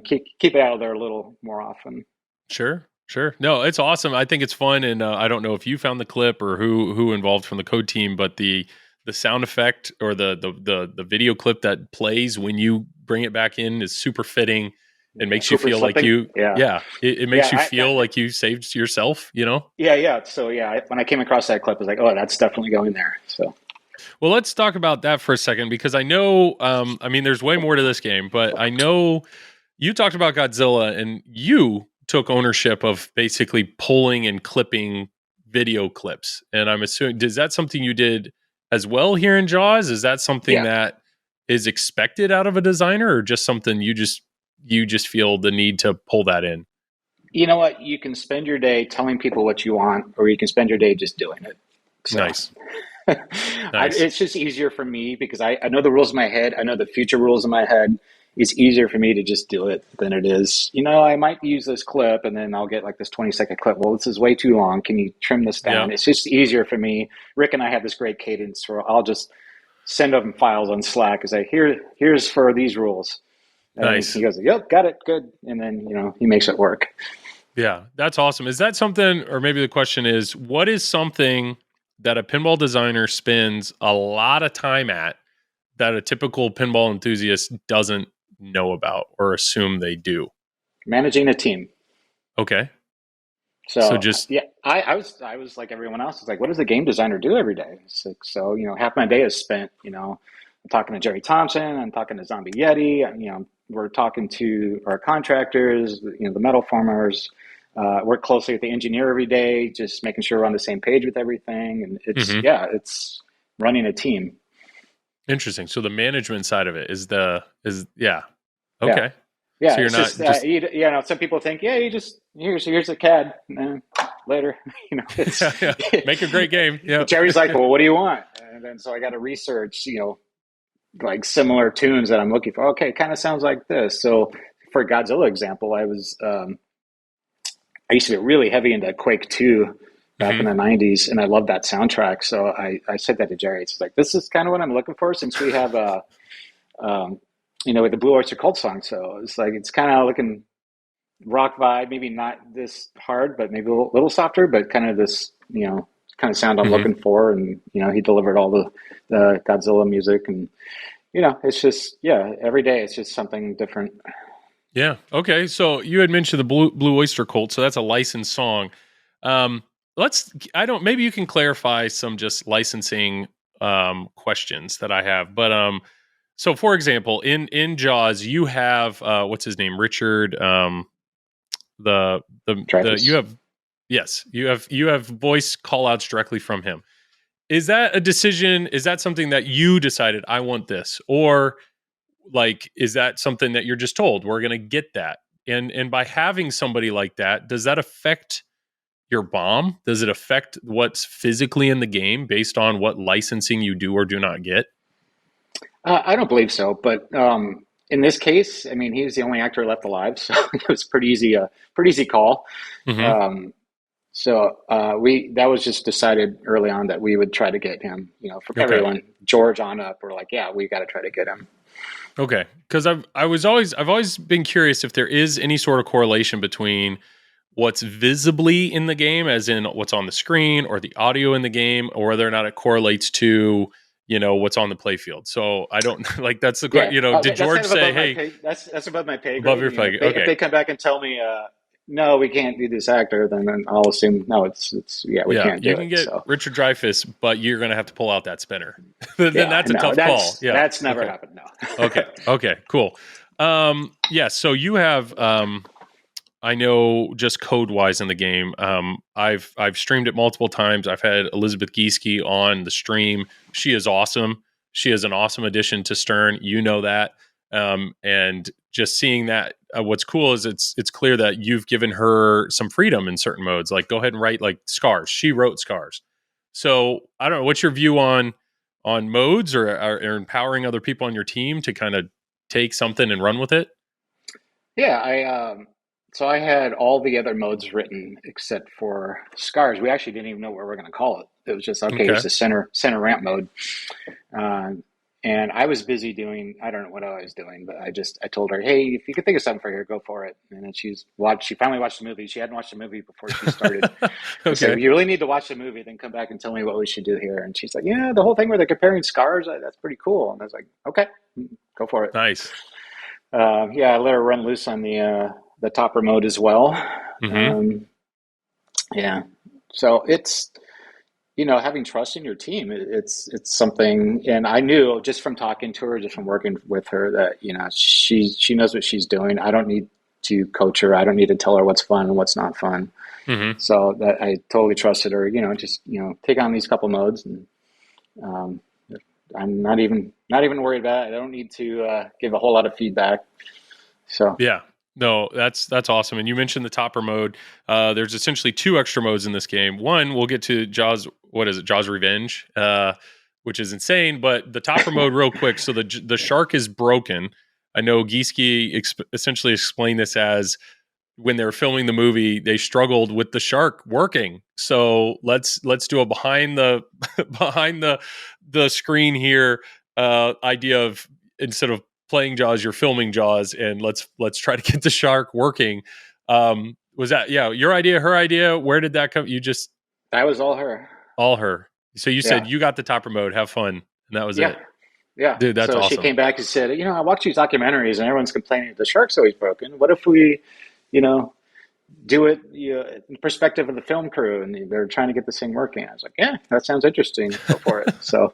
keep it out of there a little more often. sure, sure. No, it's awesome. I think it's fun, and I don't know if you found the clip or who involved from the code team, but the sound effect or the video clip that plays when you bring it back in is super fitting. It Yeah, makes you Cooper feel like slipping. you, Yeah, yeah, it yeah, makes you feel like you saved yourself. yeah, yeah. So yeah, when I came across that clip, I was like, oh, that's definitely going there. So Well, let's talk about that for a second because I know, I mean, there's way more to this game, but I know you talked about Godzilla and you took ownership of basically pulling and clipping video clips. And I'm assuming, is that something you did as well here in Jaws? Is that something yeah, that is expected out of a designer or just something you just feel the need to pull that in? you know what? You can spend your day telling people what you want, or you can spend your day just doing it. So Nice. Nice. it's just easier for me because I know the rules in my head. I know the future rules in my head. It's easier for me to just do it than it is. I might use this clip and then I'll get like this 20-second clip. Well, this is way too long. Can you trim this Yeah. down? It's just easier for me. Rick and I have this great cadence where I'll just send them files on Slack and say, here's for these rules. And he Nice. goes, yep, got it, good. And then, he makes it work. Yeah, that's awesome. Is that something, or maybe the question is, what is something that a pinball designer spends a lot of time at that a typical pinball enthusiast doesn't know about or assume they do? Managing a team. Okay. So So just, yeah, I was like everyone else. It's like, what does the game designer do every day? It's like, so half my day is spent. I'm talking to Jerry Thompson. I'm talking to Zombie Yeti. We're talking to our contractors. The metal formers. Work closely with the engineer every day, just making sure we're on the same page with everything. And mhm, it's running a team. interesting. So the management side of it yeah. Yeah, Okay. yeah. So you're It's not just just, some people think, yeah, you just here's a CAD. Later, it's yeah, yeah. Make a great game. Yep. Jerry's like, well, what do you want? And then so I got to research, like similar tunes that I'm looking for. Okay, it kind of sounds like this. So for Godzilla example, I used to get really heavy into Quake 2 back in Hmm. the 90s, and I loved that soundtrack. So I said that to Jerry. It's like, this is kind of what I'm looking for since we have um, with the Blue Oyster Cult song. So it's like, it's kind of looking rock vibe, maybe not this hard, but maybe a little softer, but kind of this, kind of sound I'm Hmm. looking for. And, he delivered all the Godzilla music. And, it's just, yeah, every day it's just something different. Yeah. Okay. So you had mentioned the Blue Oyster Cult. So that's a licensed song. Um, I don't, maybe you can clarify some just licensing questions that I have. But so for example, in Jaws, you have what's his name, Richard. The you Dreyfuss. have yes, you have voice call outs directly from him. Is that a decision? Is that something that you decided I want this, or like is that something that you're just told we're going to get that? And by having somebody like that, does that affect your bomb? Does it affect what's physically in the game based on what licensing you do or do not get? I don't believe so, but in this case, I mean, he was the only actor left alive, so it was pretty easy call. Hmm. Um, we that was just decided early on that we would try to get him. You know, from Okay. everyone, George on up, we're like, yeah, we got to try to get him. Okay. Because I've always been curious if there is any sort of correlation between what's visibly in the game, as in what's on the screen, or the audio in the game, or whether or not it correlates to what's on the playfield. So I don't like that's the Yeah, did that's kind George of say, above my "Hey, pay. That's above my pay above grade. your You know, pay"? if Okay. they come back and tell me, no, we can't do this actor, then I'll assume no, it's yeah, we Yeah, can't you do can it. get So Richard Dreyfuss, but you're going to have to pull out that spinner. Then yeah, that's a no, tough call. Yeah. that's never Okay. happened. No. Okay. Okay. Cool. Yeah. So you have, I know just code wise in the game. I've streamed it multiple times. I've had Elizabeth Gieske on the stream. She is awesome. She is an awesome addition to Stern. You know that. And just seeing that, what's cool is it's clear that you've given her some freedom in certain modes. Like go ahead and write like scars. She wrote scars. So I don't know. What's your view on modes or empowering other people on your team to kind of take something and run with it? Yeah, so I had all the other modes written except for scars. We actually didn't even know what we were going to call it. It was just okay. Here's Okay. the center ramp mode, uh, and I was busy doing I don't know what I was doing, but I told her, hey, if you could think of something for here, go for it. And then she finally watched the movie. She hadn't watched the movie before she started. I said, Okay. well, you really need to watch the movie, then come back and tell me what we should do here. And she's like, yeah, the whole thing where they're comparing scars, that's pretty cool. And I was like, okay, go for it. Nice. Yeah, I let her run loose on the topper mode as well. Hmm. Um, yeah, so it's having trust in your team. It's something, and I knew just from talking to her, just from working with her, that she knows what she's doing. I don't need to coach her. I don't need to tell her what's fun and what's not fun. Hmm. So that I totally trusted her. Just take on these couple modes, and um, I'm not even worried about it. I don't need to give a whole lot of feedback. So. Yeah. No, that's awesome. And you mentioned the topper mode. There's essentially two extra modes in this game. One, we'll get to Jaws. What is it? Jaws Revenge, which is insane. But the topper mode, real quick. So the shark is broken. I know Gieske essentially explained this as when they were filming the movie, they struggled with the shark working. So let's do a behind the behind the screen here idea of, instead of playing Jaws, you're filming Jaws, and let's try to get the shark working. Was that your idea, her idea? Where did that come? You just That was all her. all her. So you said Yeah. you got the topper mode, have fun, and that was Yeah. it, Yeah. dude. That's So she awesome. came back and said, I watch these documentaries and everyone's complaining the shark's always broken. What if we, you know, do it in perspective of the film crew and they're trying to get this thing working? I was like, yeah, that sounds interesting. Go for it. So,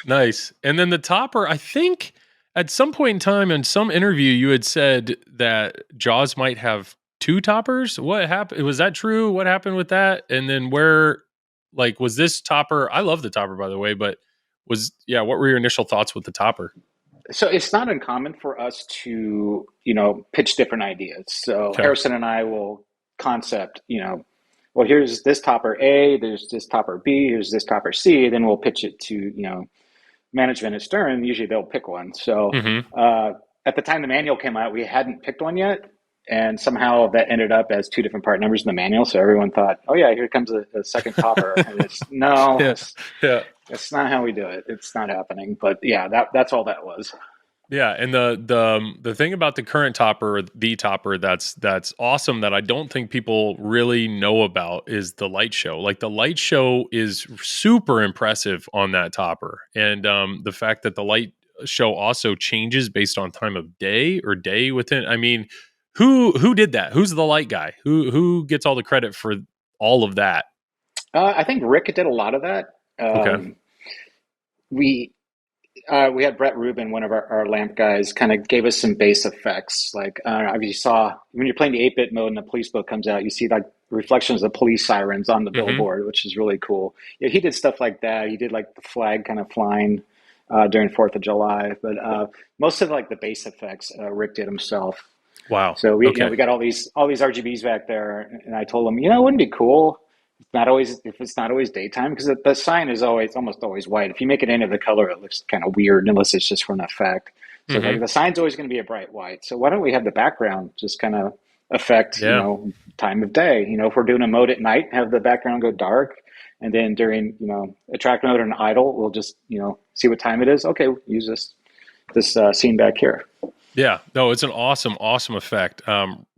Nice. And then the topper, I think at some point in time in some interview, you had said that Jaws might have two toppers. What happened? Was that true? What happened with that? And then was this topper? I love the topper, by the way, but what were your initial thoughts with the topper? so it's not uncommon for us to, pitch different ideas. So Okay. Harrison and I will concept, well, here's this topper A, there's this topper B, here's this topper C, then we'll pitch it to, management at Stern. Usually they'll pick one. So Hmm. uh, at the time the manual came out, we hadn't picked one yet. And somehow that ended up as two different part numbers in the manual. So everyone thought, oh, yeah, here comes a second topper. And no, Yeah. Yeah. that's not how we do it. It's not happening. But yeah, that's all that was. Yeah, and the thing about the current topper, the topper, that's awesome that I don't think people really know about is the light show. Like the light show is super impressive on that topper, and the fact that the light show also changes based on time of day or day within. I mean, who did that? Who's the light guy? Who gets all the credit for all of that? I think Rick did a lot of that. Okay. we had Brett Rubin, one of our lamp guys, kind of gave us some bass effects. Like you saw when you're playing the 8-bit mode and the police boat comes out, you see like reflections of police sirens on the Hmm. billboard, which is really cool. Yeah, he did stuff like that. He did like the flag kind of flying during Fourth of July, but most of like the bass effects Rick did himself. Wow. So Okay. we got all these RGBs back there, and I told him, it wouldn't be cool not always if it's not always daytime because the sign is almost always white. If you make it any other color, it looks kind of weird unless it's just for an effect. So Hmm. like the sign's always going to be a bright white. So why don't we have the background just kind of affect Yeah. time of day? If we're doing a mode at night, have the background go dark, and then during attract mode and idle, we'll just see what time it is. Okay, use this scene back here. Yeah, no, it's an awesome, awesome effect.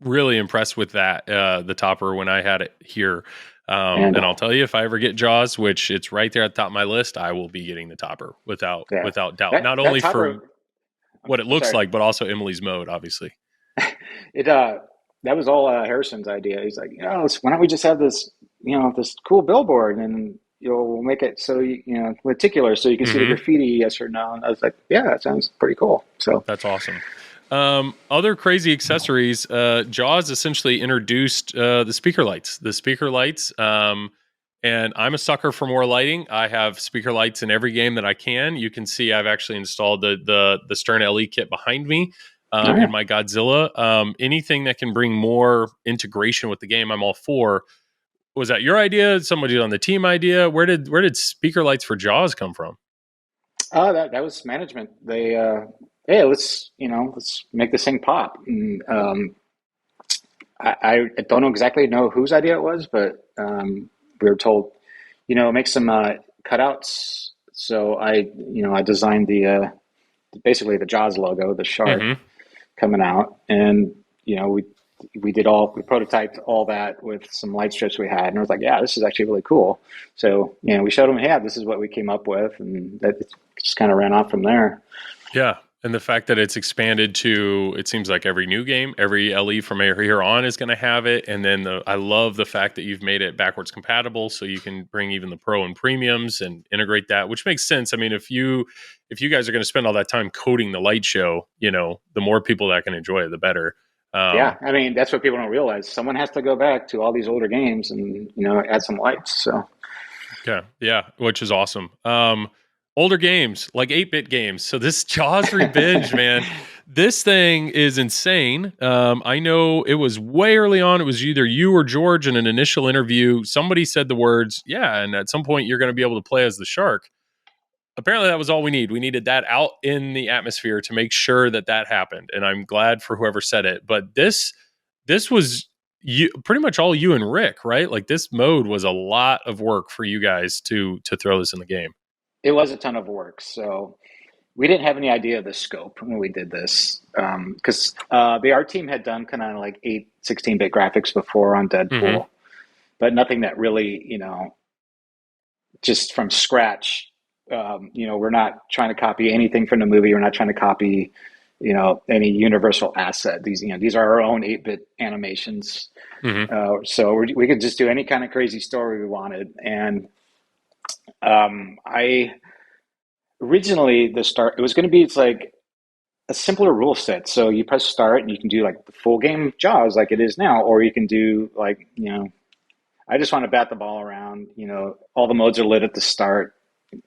Really impressed with that, the topper when I had it here. And And I'll tell you, if I ever get Jaws, which it's right there at the top of my list, I will be getting the topper yeah, without doubt. Not that only for topper. what it I'm looks sorry. like, but also Emily's mode, obviously. It that was all Harrison's idea. He's like, why don't we just have this, this cool billboard, and we'll make it so lenticular, so you can see the Hmm. graffiti, yes or no. And I was like, yeah, that sounds pretty cool. So That's awesome. Other crazy accessories. Jaws essentially introduced the speaker lights. And I'm a sucker for more lighting. I have speaker lights in every game that I can. You can see I've actually installed the Stern LE kit behind me oh, in yeah. my Godzilla. Anything that can bring more integration with the game, I'm all for. Was that your idea? Somebody on the team idea? Where did speaker lights for Jaws come from? That was management. They hey, let's make this thing pop. And, I don't exactly know whose idea it was, but we were told, make some cutouts. So I designed the basically the Jaws logo, the shark Hmm. coming out, and we prototyped all that with some light strips we had, and I was like, yeah, this is actually really cool. So we showed them, yeah, this is what we came up with, and that just kind of ran off from there. Yeah. And the fact that it's expanded to, it seems like every new game, every LE from here on is going to have it. And then I love the fact that you've made it backwards compatible, so you can bring even the pro and premiums and integrate that, which makes sense. I mean, if you guys are going to spend all that time coding the light show, the more people that can enjoy it, the better. Yeah, Um, I mean that's what people don't realize. Someone has to go back to all these older games and add some lights. So Okay. Yeah, which is awesome. Older games, like 8-bit games. So this Jaws Revenge, man, this thing is insane. I know it was way early on. It was either you or George in an initial interview. Somebody said the words, yeah, and at some point you're going to be able to play as the shark. Apparently that was all we need. We needed that out in the atmosphere to make sure that that happened. And I'm glad for whoever said it. But this was you pretty much all you and Rick, right? Like this mode was a lot of work for you guys to throw this in the game. it was a ton of work. So we didn't have any idea of the scope when we did this because the art team had done kind of like 16-bit graphics before on Hmm. Deadpool, but nothing that really just from scratch. We're not trying to copy anything from the movie. We're not trying to copy, any universal asset. These are our own 8-bit animations. Hmm. So we could just do any kind of crazy story we wanted. And I originally the start it was going to be it's like a simpler rule set. So you press start and you can do like the full game Jaws like it is now, or you can do like I just want to bat the ball around. All the modes are lit at the start.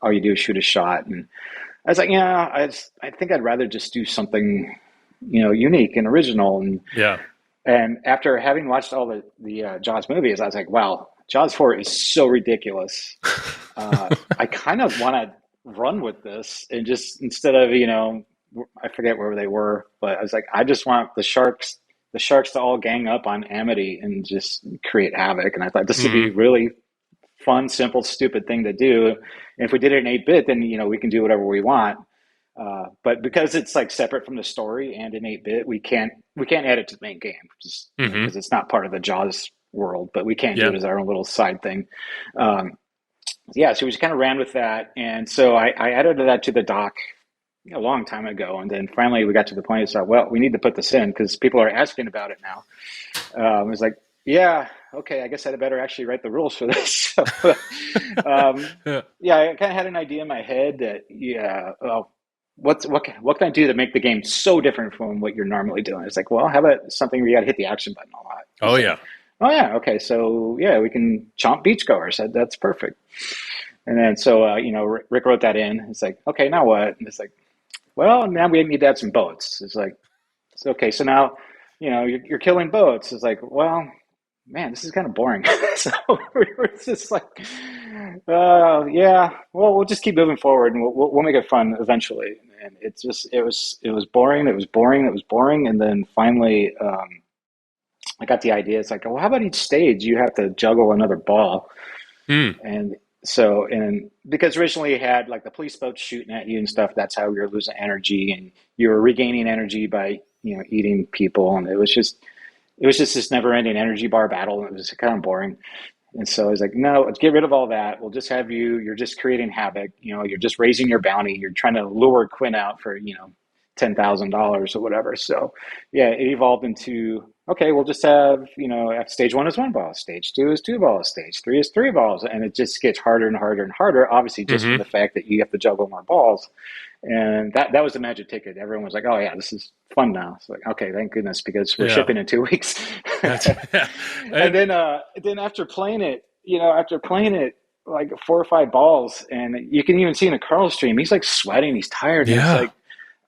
All you do is shoot a shot, and I was like, yeah, I think I'd rather just do something, unique and original. Yeah. And after having watched all the Jaws movies, I was like, wow, Jaws 4 is so ridiculous. I kind of want to run with this and just instead of I forget where they were, but I was like, I just want the sharks to all gang up on Amity and just create havoc. And I thought this would be Hmm. really fun, simple, stupid thing to do. And if we did it in 8-bit, then we can do whatever we want. But because it's like separate from the story and in 8-bit, we can't add it to the main game, just Hmm. because it's not part of the Jaws world. But we can't do Yeah. it as our own little side thing. Um, yeah, so we just kind of ran with that, and so I added that to the doc a long time ago, and then finally we got to the point. It's like, well, we need to put this in because people are asking about it now. It's like, Yeah. Okay. I guess I'd better actually write the rules for this. So, um, Yeah. yeah, I kind of had an idea in my head that, yeah, well, what can I do to make the game so different from what you're normally doing? It's like, well, how about something where you got to hit the action button a lot? Oh It's like, yeah. oh yeah, okay, so yeah, we can chomp beachgoers. That's perfect. And then so Rick wrote that in. It's like, okay, now what? And it's like, well, now we need to add some boats. It's like, okay, so now, you're killing boats. It's like, well, man, this is kind of boring. So we're just like, yeah, well, we'll just keep moving forward, and we'll make it fun eventually. And it was boring. It was boring. It was boring. And then finally, I got the idea. It's like, well, how about each stage you have to juggle another ball? Mm. And so, and because originally you had like the police boats shooting at you and stuff, that's how you were losing energy, and you were regaining energy by eating people, and it was just this never-ending energy bar battle, and it was kind of boring. And so I was like, no, let's get rid of all that. We'll just have you're just creating havoc. You're just raising your bounty. You're trying to lure Quinn out for, $10,000 or whatever. So yeah, it evolved into, okay, we'll just have, stage one is one ball, stage two is two balls, stage three is three balls. And it just gets harder and harder and harder, obviously, just from Hmm. the fact that you have to juggle more balls. And that was the magic ticket. Everyone was like, "Oh yeah, this is fun now." It's like, okay, thank goodness, because we're Yeah. shipping in 2 weeks. That's yeah. And And then after playing it like four or five balls, and you can even see in the Carl stream, he's like sweating, he's tired, and it's yeah. like,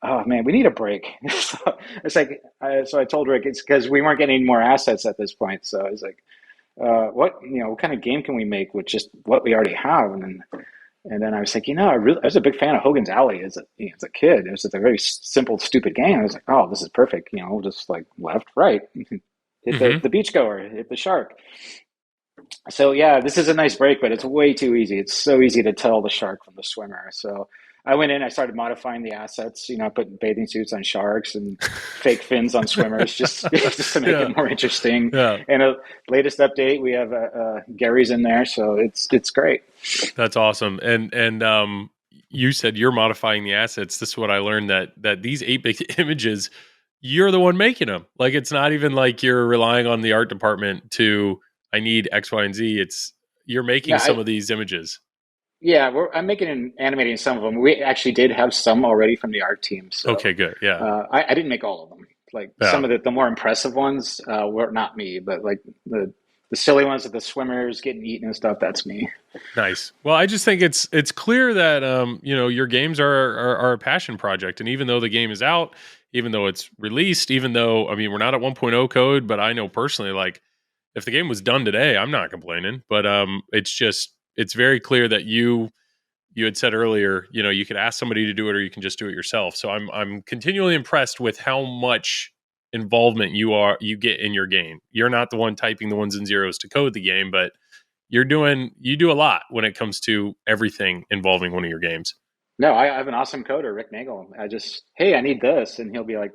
oh man, we need a break. So it's like, so I told Rick it's because we weren't getting any more assets at this point. So I was like, what kind of game can we make with just what we already have? And then I was like, I was a big fan of Hogan's Alley as a kid. It was just a very simple, stupid game. I was like, oh, this is perfect. We'll just like left, right, hit the Hmm. the beach goer, hit the shark. So yeah, this is a nice break, but it's way too easy. It's so easy to tell the shark from the swimmer. So I went in, I started modifying the assets. Putting bathing suits on sharks and fake fins on swimmers, just to make Yeah. it more interesting. Yeah. And a latest update, we have Gary's in there, so it's great. That's awesome. And you said you're modifying the assets. This is what I learned that these 8-bit images, you're the one making them. Like it's not even like you're relying on the art department to I need X, Y, and Z. It's you're making Yeah, some of these images. yeah, I'm making and animating some of them. We actually did have some already from the art team, so Okay, good. Yeah. I didn't make all of them. Like some Yeah. of the more impressive ones were not me, but like the silly ones with the swimmers getting eaten and stuff, that's me. Nice. Well, I just think it's clear that your games are a passion project, and even though the game is out, even though it's released, even though I mean we're not at 1.0 code, but I know personally like if the game was done today, I'm not complaining. But it's very clear that you had said earlier, you could ask somebody to do it or you can just do it yourself. So I'm continually impressed with how much involvement you get in your game. You're not the one typing the ones and zeros to code the game, but you do a lot when it comes to everything involving one of your games. No, I have an awesome coder, Rick Nagel. Hey, I need this, and he'll be like,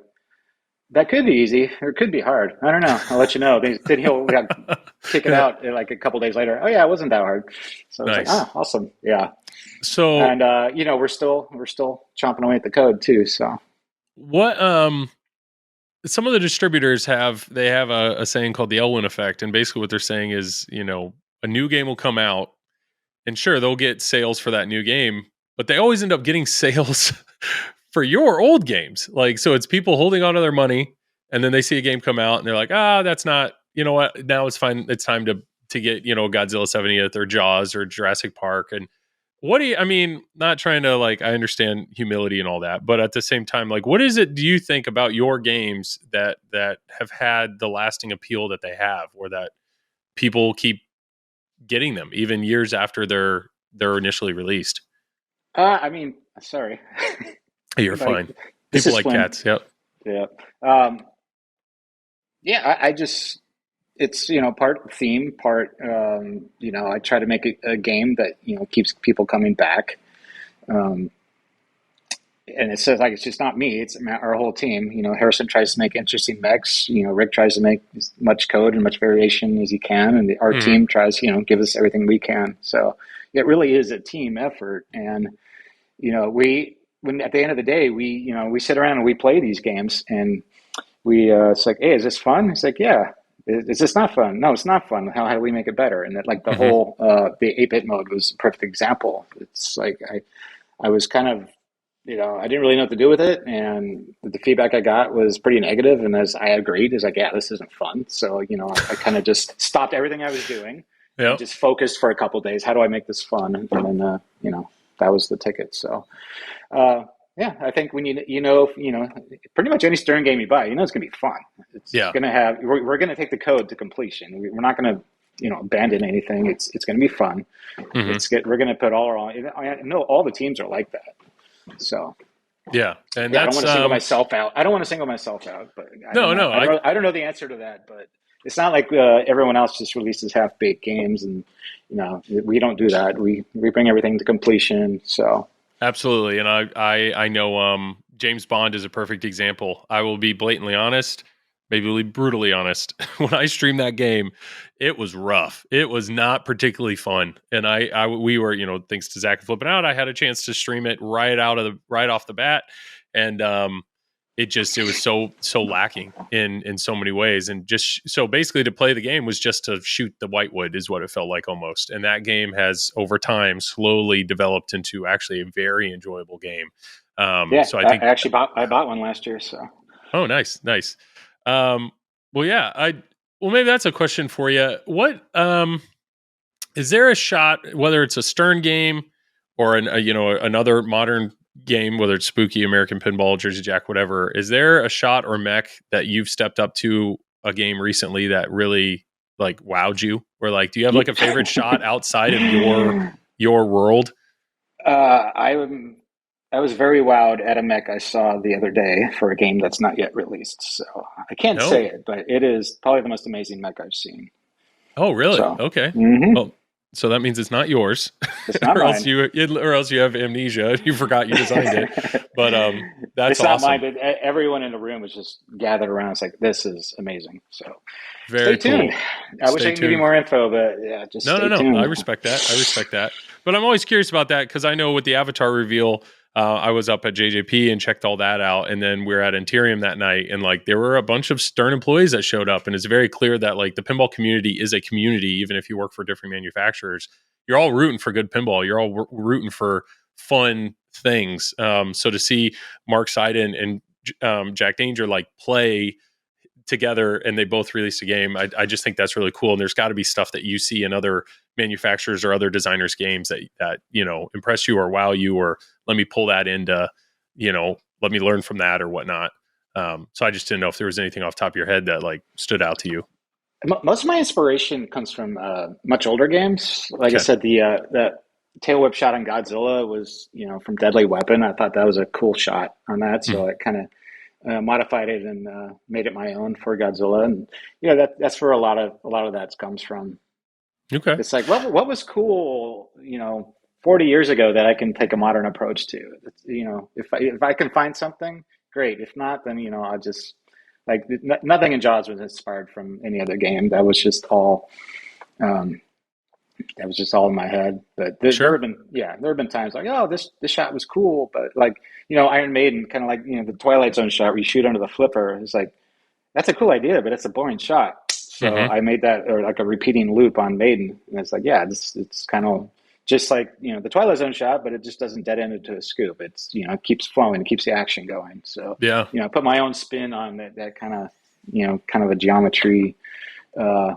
that could be easy or it could be hard. I don't know. I'll let you know. Then he'll kick it Yeah. out like a couple days later. Oh yeah, it wasn't that hard. So it's like, Nice. oh, awesome, yeah. So And we're still chomping away at the code too. So what some of the distributors have a saying called the Elwin effect, and basically what they're saying is, a new game will come out, and sure they'll get sales for that new game, but they always end up getting sales for your old games. Like so it's people holding on to their money and then they see a game come out and they're like, that's not, you know what, now it's fine. It's time to get, Godzilla 70th or Jaws or Jurassic Park. And what do you, I mean, not trying to like, I understand humility and all that, but at the same time, like, what is it do you think about your games that have had the lasting appeal that they have, or that people keep getting them even years after they're initially released? I mean, sorry, You're like fine. this People is like Flynn. cats. Yep. Yeah. Um, yeah, I just it's part theme, part I try to make a game that keeps people coming back. Um, and it says like it's just not me; it's our whole team. Harrison tries to make interesting mechs. Rick tries to make as much code and much variation as he can, and our Hmm. team tries give us everything we can. So it really is a team effort, and we when at the end of the day we sit around and we play these games, and we it's like, hey, is this fun? It's like, yeah. Is this not fun? No, it's not fun. How do we make it better? And that, like, the Hmm. whole the 8-bit mode was a perfect example. It's like I was kind of, I didn't really know what to do with it, and the feedback I got was pretty negative. And as I agreed, is like, yeah, this isn't fun. So, I kind of just stopped everything I was doing and Yep. just focused for a couple of days. How do I make this fun? And then, that was the ticket. So, uh, yeah, I think when pretty much any Stern game you buy, it's going to be fun. It's Yeah. going to have, we're going to take the code to completion. We're not going to, abandon anything. It's going to be fun. Hmm. We're going to put all our, I know all the teams are like that. So, Yeah. And yeah, I don't that's want to single myself out. I don't want to single myself out, but I don't no, know. no. I don't know the answer to that, but it's not like everyone else just releases half-baked games, and we don't do that. We bring everything to completion. So, Absolutely. And I know James Bond is a perfect example. I will be blatantly honest, maybe brutally honest. When I streamed that game, it was rough. It was not particularly fun. And we were, thanks to Zach and Flipping Out, I had a chance to stream it right off the bat. And it was so lacking in so many ways. And just so basically to play the game was just to shoot the whitewood is what it felt like almost. And that game has over time slowly developed into actually a very enjoyable game. yeah, So I I think, actually bought one last year. So, oh, nice. um well, yeah, well, maybe that's a question for you. What is there a shot, whether it's a Stern game or another modern game, whether it's Spooky, American Pinball, Jersey Jack, whatever? Is there a shot or mech that you've stepped up to a game recently that really like wowed you? Or like, do you have like a favorite shot outside of your world? I was very wowed at a mech I saw the other day for a game that's not yet released. So I can't say No. it, but it is probably the most amazing mech I've seen. Oh, really? So, Okay. hmm Well, so that means it's not yours, it's not mine. or else you have amnesia. You forgot you designed it. But that's It's not mine, awesome. but everyone in the room was just gathered around. It's like, this is amazing. So stay Very tuned. cool. I wish I Stay can give you tuned. more info, but yeah, just No, no, stay no. I tuned. respect that. But I'm always curious about that because I know with the Avatar reveal, I was up at JJP and checked all that out, and then we were at Interium that night, and like there were a bunch of Stern employees that showed up, and it's very clear that like the pinball community is a community, even if you work for different manufacturers. You're all rooting for good pinball. You're all rooting for fun things. So to see Mark Seiden and Jack Danger like play together and they both released a game, I just think that's really cool. And there's got to be stuff that you see in other manufacturers or other designers games that impress you or wow you, or let me pull that into, let me learn from that or whatnot. So I just didn't know if there was anything off the top of your head that like stood out to you. Most of my inspiration comes from much older games. Like I Okay. said, the tail whip shot on Godzilla was, from Deadly Weapon. I thought that was a cool shot on that, Hmm. so I kind of modified it and made it my own for Godzilla. And that's where a lot of that comes from. Okay. It's like, what was cool, 40 years ago that I can take a modern approach to. If I can find something, great. If not, then I'll just like nothing in Jaws was inspired from any other game. Um, that was just all in my head. But there Sure. have been times like, oh, this shot was cool, but like Iron Maiden, kind of like the Twilight Zone shot where you shoot under the flipper. It's like that's a cool idea, but it's a boring shot. So Hmm. I made that, or like a repeating loop on Maiden, and it's like, yeah, it's kind of just like the Twilight Zone shot, but it just doesn't dead end into a scoop. It's it keeps flowing, it keeps the action going. So Yeah. I put my own spin on that kind of kind of a geometry uh,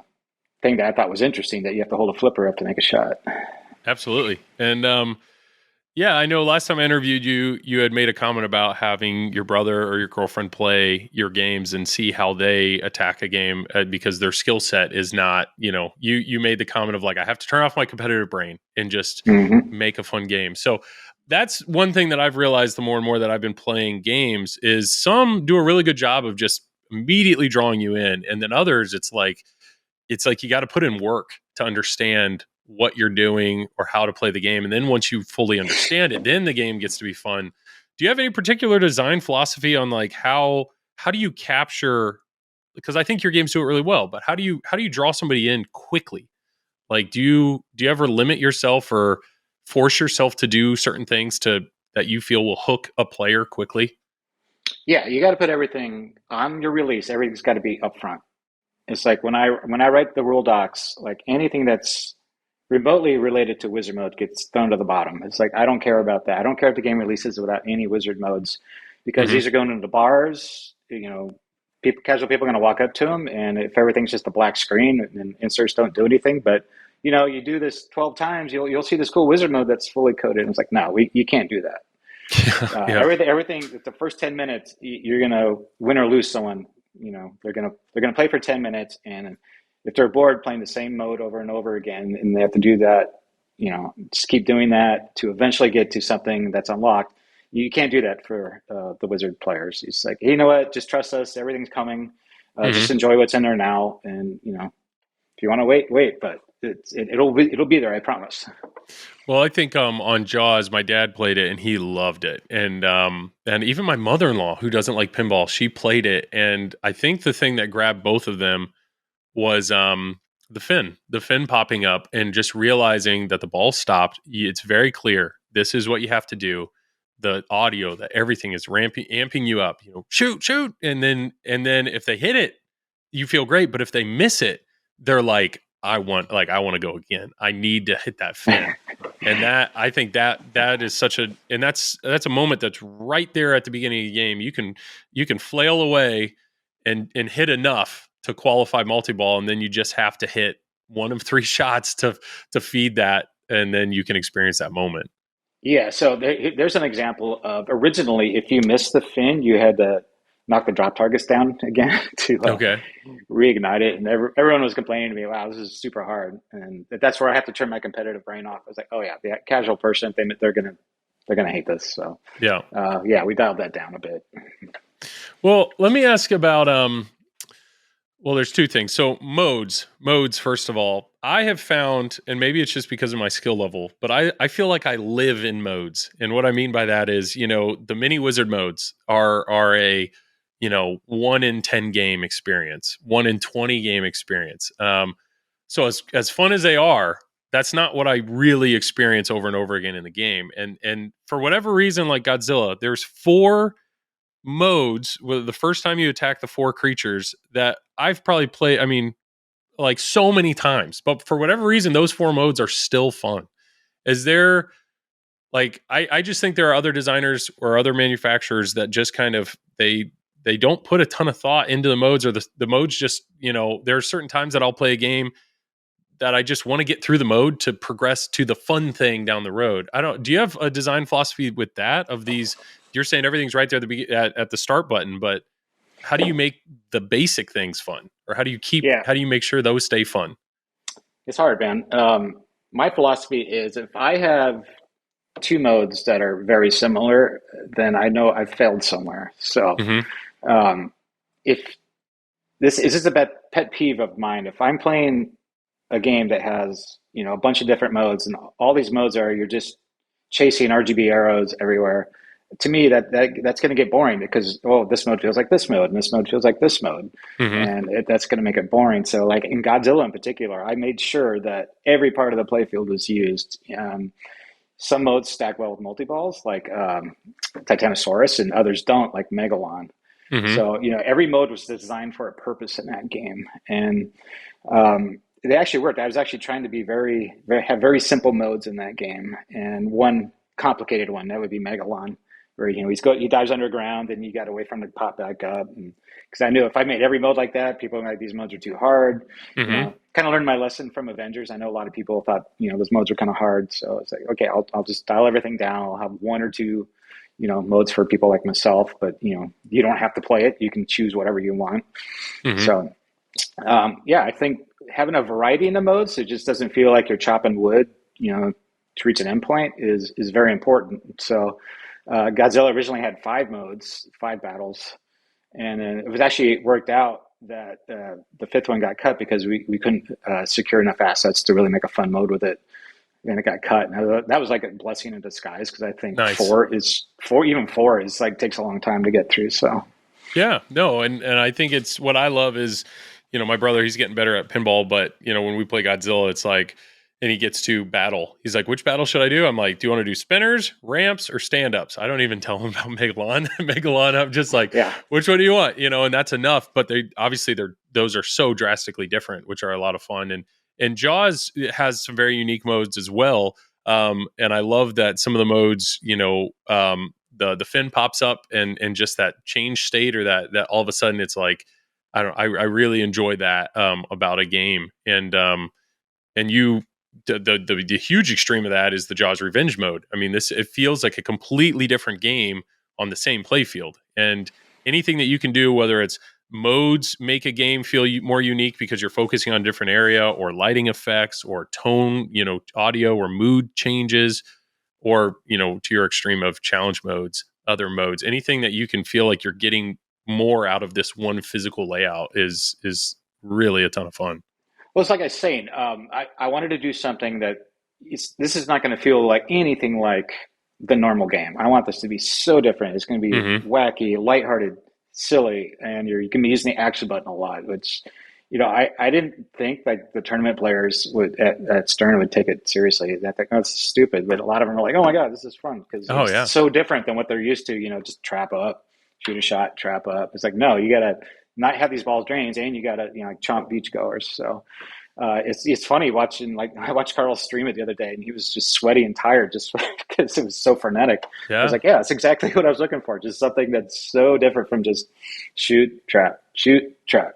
thing that I thought was interesting. That you have to hold a flipper up to make a shot. Absolutely. And yeah, I know last time I interviewed you, you had made a comment about having your brother or your girlfriend play your games and see how they attack a game because their skill set is not, you made the comment of like, I have to turn off my competitive brain and just Hmm. make a fun game. So that's one thing that I've realized the more and more that I've been playing games is some do a really good job of just immediately drawing you in. And then others, it's like you got to put in work to understand what you're doing or how to play the game. And then once you fully understand it, then the game gets to be fun. Do you have any particular design philosophy on like how do you capture, because I think your games do it really well, but how do you draw somebody in quickly? Like do you ever limit yourself or force yourself to do certain things to that you feel will hook a player quickly? Yeah, you got to put everything on your release. Everything's got to be upfront. It's like when I write the rule docs, like anything that's remotely related to wizard mode gets thrown to the bottom. It's like I don't care about that. I don't care if the game releases without any wizard modes, because Hmm. these are going into bars. You know, casual people are going to walk up to them, and if everything's just a black screen and inserts don't do anything, but you know, you do this 12 times, you'll see this cool wizard mode that's fully coded. And it's like, no, you can't do that. Yeah. Everything. The first 10 minutes, you're gonna win or lose someone. You know, they're gonna play for 10 minutes, and if they're bored playing the same mode over and over again, and they have to do that, you know, just keep doing that to eventually get to something that's unlocked. You can't do that for the wizard players. It's like, hey, you know what? Just trust us. Everything's coming. Hmm. Just enjoy what's in there now, and you know, if you want to wait, wait. But it'll be there. I promise. Well, I think on Jaws, my dad played it and he loved it, and even my mother in law, who doesn't like pinball, she played it, and I think the thing that grabbed both of them was the fin popping up, and just realizing that the ball stopped. It's very clear. This is what you have to do. The audio, that everything is amping you up. You know, shoot, shoot, and then if they hit it, you feel great. But if they miss it, they're like, I want to go again. I need to hit that fin. And that, I think that is such a, and that's a moment that's right there at the beginning of the game. You can flail away and hit enough to qualify multi-ball, and then you just have to hit one of three shots to feed that, and then you can experience that moment. Yeah, so there's an example of originally, if you missed the fin, you had to knock the drop targets down again to Okay. reignite it. And everyone was complaining to me, wow, this is super hard. And that's where I have to turn my competitive brain off. I was like, oh yeah, the casual person, they're gonna hate this. So Yeah. yeah, we dialed that down a bit. Well, let me ask about well, there's two things. So modes, first of all, I have found, and maybe it's just because of my skill level, but I feel like I live in modes. And what I mean by that is, the mini wizard modes are a, 1 in 10 game experience, 1 in 20 game experience. So as fun as they are, that's not what I really experience over and over again in the game. And for whatever reason, like Godzilla, there's four modes with the first time you attack the four creatures that I've probably played, I mean, like so many times, but for whatever reason, those four modes are still fun. Is there, like, I just think there are other designers or other manufacturers that just kind of, they don't put a ton of thought into the modes, or the modes just, there are certain times that I'll play a game that I just want to get through the mode to progress to the fun thing down the road. Do you have a design philosophy with that, of these? You're saying everything's right there at the start button, but how do you make the basic things fun, or Yeah, how do you make sure those stay fun? it's hard, man. My philosophy is if I have two modes that are very similar, then I know I've failed somewhere. So Hmm. um, if this is a pet peeve of mine. If I'm playing a game that has, you know, a bunch of different modes, and all these modes are you're just chasing RGB arrows everywhere. To me, that's going to get boring because, oh, this mode feels like this mode, and this mode feels like this mode, Hmm. and that's going to make it boring. So, like in Godzilla in particular, I made sure that every part of the playfield was used. Some modes stack well with multi balls, like Titanosaurus, and others don't, like Megalon. Hmm. So, you know, every mode was designed for a purpose in that game, and they actually worked. I was actually trying to be have very simple modes in that game, and one complicated one that would be Megalon, where he dives underground and you got to wait for him to pop back up. And because I knew if I made every mode like that, people were like, these modes are too hard. You Hmm. know, kind of learned my lesson from Avengers. I know a lot of people thought, you know, those modes were kind of hard, so it's like, okay, I'll just dial everything down. I'll have one or two, you know, modes for people like myself, but you know, you don't have to play it. You can choose whatever you want. Hmm. So yeah, I think having a variety in the modes, so it just doesn't feel like you're chopping wood, you know, to reach an endpoint is very important. So Godzilla originally had 5 modes, 5 battles, and it was actually worked out that the fifth one got cut because we couldn't secure enough assets to really make a fun mode with it, and it got cut. And that was like a blessing in disguise because I think Nice. even four is like takes a long time to get through. So Yeah, no, and I think it's what I love is, my brother, he's getting better at pinball, but when we play Godzilla, it's like, and he gets to battle. He's like, which battle should I do? I'm like, do you want to do spinners, ramps, or stand ups? I don't even tell him about Megalon. Megalon, I'm just like, yeah, which one do you want? And that's enough. But they're those are so drastically different, which are a lot of fun. And Jaws has some very unique modes as well. And I love that some of the modes, the fin pops up and just that change state, or that all of a sudden it's like, I really enjoy that about a game. And the huge extreme of that is the Jaws Revenge mode. I mean, it feels like a completely different game on the same playfield. And anything that you can do, whether it's modes make a game feel more unique because you're focusing on a different area, or lighting effects, or tone, audio or mood changes, or, to your extreme of challenge modes, other modes, anything that you can feel like you're getting more out of this one physical layout is really a ton of fun. Well, it's like I was saying, I wanted to do something that this is not going to feel like anything like the normal game. I want this to be so different. It's going to be Mm-hmm. wacky, lighthearted, silly, and you're going to be using the action button a lot, which, I didn't think like the tournament players at Stern would take it seriously. I think that's stupid, but a lot of them are like, "Oh my God, this is fun," because Oh it's yeah. so different than what they're used to. Just trap up, shoot a shot, trap up. It's like, no, you got to not have these balls drains, and you got to like chomp beachgoers. So it's funny watching, like, I watched Carl stream it the other day, and he was just sweaty and tired just because it was so frenetic. I was Yeah. like, yeah, that's exactly what I was looking for. Just something that's so different from just shoot, trap, shoot, trap.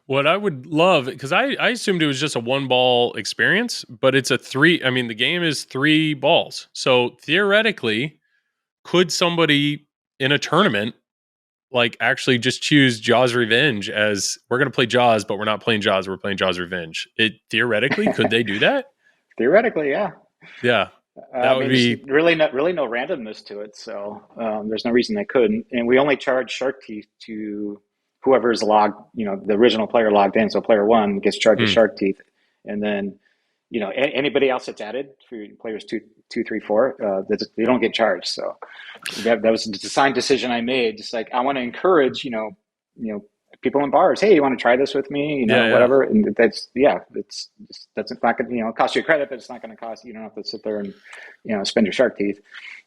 What I would love, because I assumed it was just a one ball experience, but it's a three. I mean, the game is three balls. So theoretically, could somebody in a tournament like actually just choose Jaws Revenge as, we're going to play Jaws, but we're not playing Jaws, we're playing Jaws Revenge? It theoretically, could they do that? Theoretically, yeah. Yeah, I that would mean, there's be. really no randomness to it, so there's no reason they couldn't. And we only charge shark teeth to whoever's logged, the original player logged in. So player one gets charged with Hmm. shark teeth, and then anybody else that's added for players two, three, four, they don't get charged. So that was a design decision I made. Just like, I want to encourage, people in bars. Hey, you want to try this with me? Yeah, yeah. Whatever. And that's not going to, cost you credit, but it's not going to cost you. You don't have to sit there and, spend your shark teeth.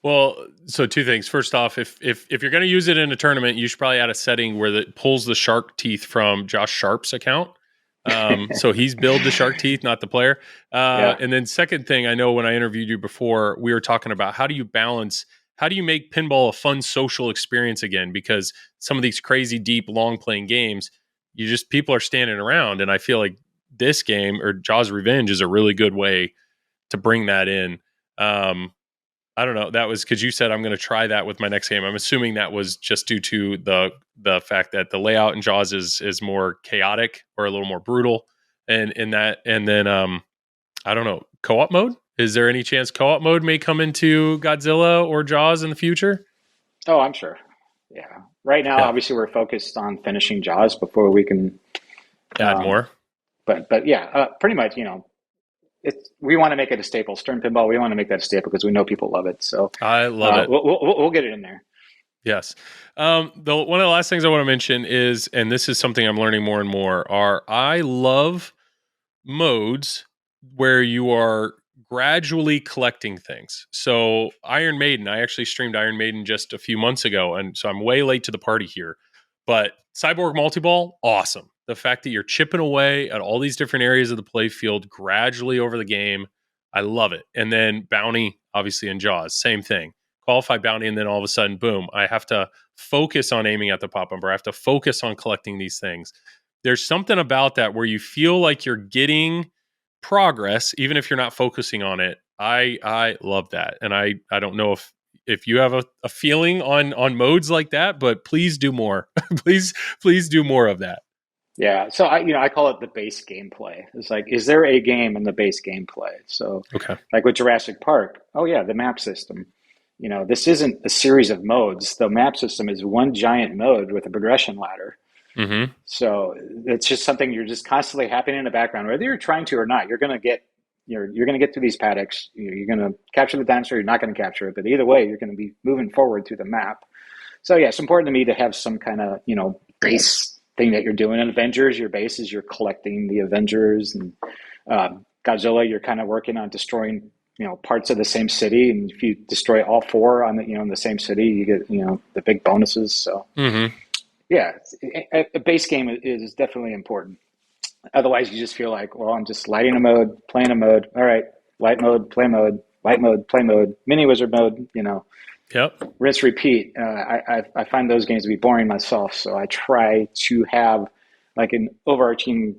Well, so two things. First off, if you're going to use it in a tournament, you should probably add a setting where it pulls the shark teeth from Josh Sharp's account. So he's billed the shark teeth, not the player. Yeah. And then second thing, I know when I interviewed you before, we were talking about how do you make pinball a fun social experience again? Because some of these crazy, deep, long playing games, people are standing around, and I feel like this game, or Jaws Revenge, is a really good way to bring that in. I don't know. That was because you said I'm going to try that with my next game. I'm assuming that was just due to the fact that the layout in Jaws is more chaotic, or a little more brutal, and in that. And then I don't know, co-op mode. Is there any chance co-op mode may come into Godzilla or Jaws in the future? Oh, I'm sure. Yeah. Right now, Yeah, obviously, we're focused on finishing Jaws before we can. add Um, more. but yeah, pretty much, we want to make it a staple. Stern Pinball, we want to make that a staple because we know people love it. So I love it. we'll get it in there. Yes. One of the last things I want to mention is, and this is something I'm learning more and more, I love modes where you are gradually collecting things. So Iron Maiden, I actually streamed Iron Maiden just a few months ago, and so I'm way late to the party here. But Cyborg Multiball, awesome. The fact that you're chipping away at all these different areas of the play field gradually over the game, I love it. And then Bounty, obviously in Jaws, same thing. Qualify Bounty, and then all of a sudden, boom, I have to focus on aiming at the pop bumper. I have to focus on collecting these things. There's something about that where you feel like you're getting progress, even if you're not focusing on it. I love that. And I don't know if you have a feeling on modes like that, but please do more. please do more of that. Yeah. So I call it the base gameplay. It's like, is there a game in the base gameplay? So Okay. like with Jurassic Park, oh yeah, the map system. This isn't a series of modes. The map system is one giant mode with a progression ladder. Mm-hmm. So it's just something you're just constantly happening in the background, whether you're trying to or not. You're going to get through these paddocks. You're going to capture the dinosaur. You're not going to capture it, but either way, you're going to be moving forward through the map. So yeah, it's important to me to have some kind of base thing that you're doing. In Avengers, your base is you're collecting the Avengers, and Godzilla, you're kind of working on destroying parts of the same city. And if you destroy all four on the in the same city, you get the big bonuses. So. Mm-hmm. Yeah, a base game is definitely important. Otherwise, you just feel like, well, I'm just lighting a mode, playing a mode. All right, light mode, play mode, light mode, play mode, mini wizard mode. Yep. Rinse, repeat. I find those games to be boring myself, so I try to have like an overarching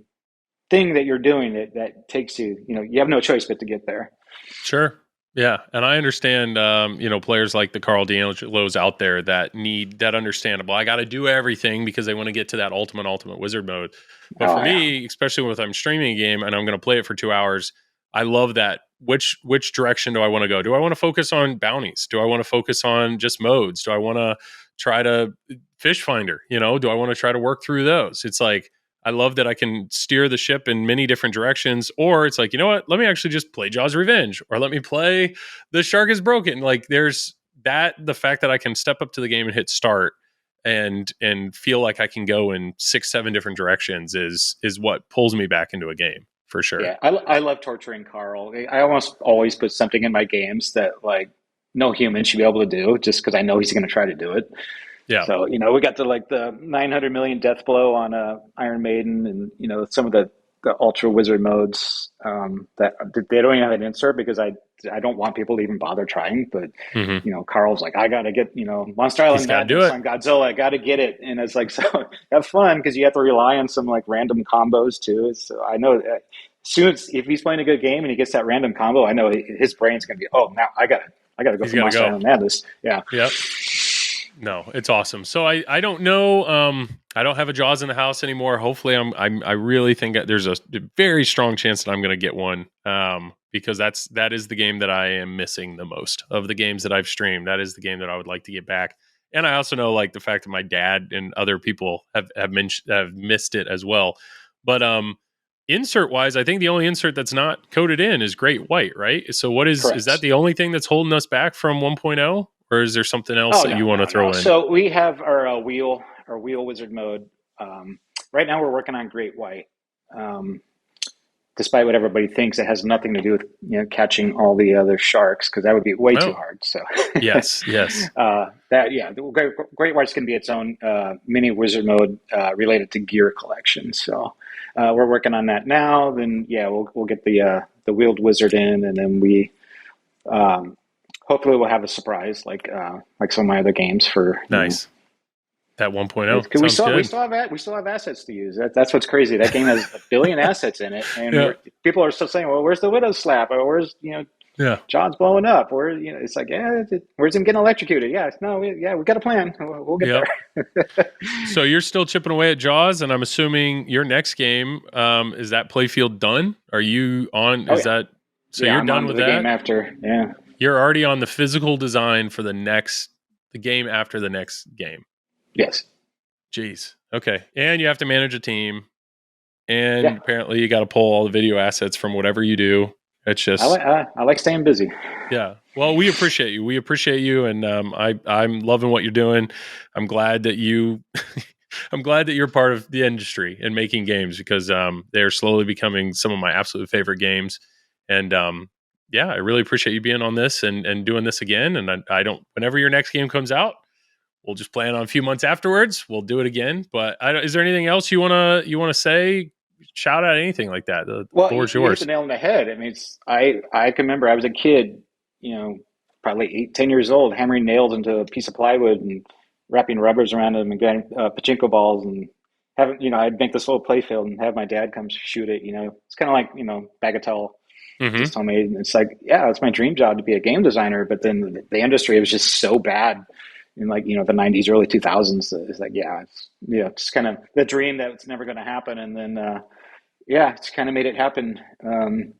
thing that you're doing that takes you. You have no choice but to get there. Sure. Yeah, and I understand, players like the Carl D'Angelos out there that need that understandable. I got to do everything because they want to get to that ultimate wizard mode. But for Oh yeah, me, especially when I'm streaming a game and I'm going to play it for 2 hours, I love that. Which direction do I want to go? Do I want to focus on bounties? Do I want to focus on just modes? Do I want to try to fish finder? Do I want to try to work through those? It's like I love that I can steer the ship in many different directions, or it's like, you know what? Let me actually just play Jaws Revenge, or let me play The Shark is Broken. Like there's that, the fact that I can step up to the game and hit start and feel like I can go in 6-7 different directions is what pulls me back into a game for sure. yeah. I love torturing Carl. I almost always put something in my games that like no human should be able to do, just because I know he's going to try to do it. Yeah. So, we got the 900 million death blow on Iron Maiden, and some of the ultra wizard modes that they don't even have an insert because I don't want people to even bother trying. But Mm-hmm. Carl's like, I gotta get Monster He's Island got to do Madness it. on Godzilla. I gotta get it, and it's like, so have fun because you have to rely on some like random combos too. So I know that soon if he's playing a good game and he gets that random combo, I know his brain's gonna be, oh, now I gotta go He's for got to Monster go. Island Madness. Yeah. Yep. No, it's awesome. So I don't know. I don't have a Jaws in the house anymore. Hopefully, I really think that there's a very strong chance that I'm going to get one. Because that is the game that I am missing the most of the games that I've streamed. That is the game that I would like to get back. And I also know like the fact that my dad and other people have missed it as well. But insert wise, I think the only insert that's not coded in is Great White, right? So is that Correct. the only thing that's holding us back from 1.0? Or is there something else Oh that no, you want to no, no. throw in? So we have our wheel wizard mode. Right now we're working on Great White. Um, Despite what everybody thinks, it has nothing to do with catching all the other sharks because that would be way too Oh, hard. So yes. the Great White's can be its own mini wizard mode related to gear collection. So we're working on that now. Then we'll get the wheeled wizard in, and then we um, hopefully we'll have a surprise like some of my other games for Nice. That 1.0 because we sounds still we good. still have we still have assets to use. That's what's crazy. That game has a billion assets in it, and Yeah. people are still saying, "Well, where's the Widow's slap? Or where's Yeah. John's blowing up? Where it's like, where's him getting electrocuted? Yeah, no, we got a plan. We'll get Yep. there." So you're still chipping away at Jaws, and I'm assuming your next game, is that playfield done? Are you on? Oh Is yeah, that so? yeah. You're I'm done on to with the game that? after. Yeah. You're already on the physical design for the game after the next game. Yes. Jeez. Okay. And you have to manage a team. And Yeah. apparently you got to pull all the video assets from whatever you do. It's just, I like staying busy. yeah. Well, we appreciate you. We appreciate you. And I'm loving what you're doing. I'm glad that I'm glad that you're part of the industry and making games because they're slowly becoming some of my absolute favorite games. And yeah, I really appreciate you being on this and doing this again. And I don't, whenever your next game comes out, we'll just plan on a few months afterwards. We'll do it again. But is there anything else you wanna say? Shout out anything like that. The Well, floor is you hit the yours. nail on the head. I mean, I can remember I was a kid, probably 8, 10 years old, hammering nails into a piece of plywood and wrapping rubbers around them and getting pachinko balls and having, I'd make this little play field and have my dad come shoot it. It's kind of like, Bagatelle, Mm-hmm. just homemade. And it's like, yeah, it's my dream job to be a game designer. But then the industry was just so bad in like, the 90s, early 2000s. It's like, it's kind of the dream that it's never going to happen. And then, it's kind of made it happen. In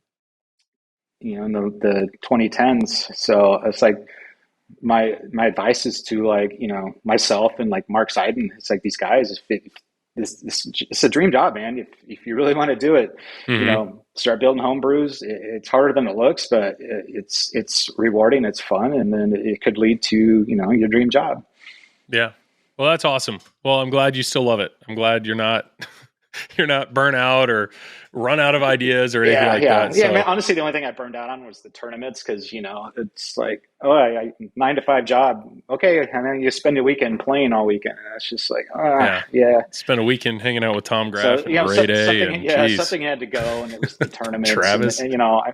the 2010s. So it's like my advice is to like myself and like Mark Seiden. It's like these guys. This it's a dream job, man. If you really want to do it, Mm-hmm. start building home brews. It's harder than it looks, but it's rewarding. It's fun, and then it could lead to your dream job. Yeah. Well, that's awesome. Well, I'm glad you still love it. I'm glad you're not you're not burnt out or run out of ideas or anything like that. Yeah. I mean, So honestly, the only thing I burned out on was the tournaments because it's like, oh, 9 to 5 job. Okay, and then you spend a weekend playing all weekend, and it's just like, yeah, yeah. spent a weekend hanging out with Tom So Graff and Ray Day, something, and geez, something had to go, and it was the tournaments, and Travis.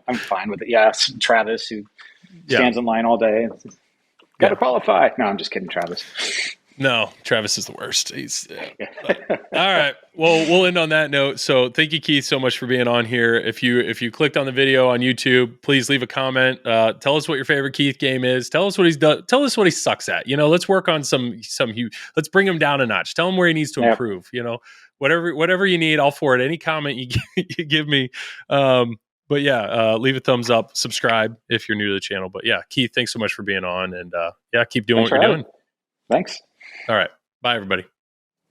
I'm fine with it. Yeah, Travis who Yeah, stands in line all day. Got to yeah. qualify. No, I'm just kidding, Travis. No, Travis is the worst. He's but, all right. Well, we'll end on that note. So thank you, Keith, so much for being on here. If you clicked on the video on YouTube, please leave a comment. Tell us what your favorite Keith game is. Tell us what he's done. Tell us what he sucks at. Let's work on let's bring him down a notch. Tell him where he needs to improve. Whatever you need, I'll forward any comment you give me. But yeah, leave a thumbs up, subscribe if you're new to the channel. But yeah, Keith, thanks so much for being on, and keep doing what you're doing. Thanks. All right. Bye, everybody.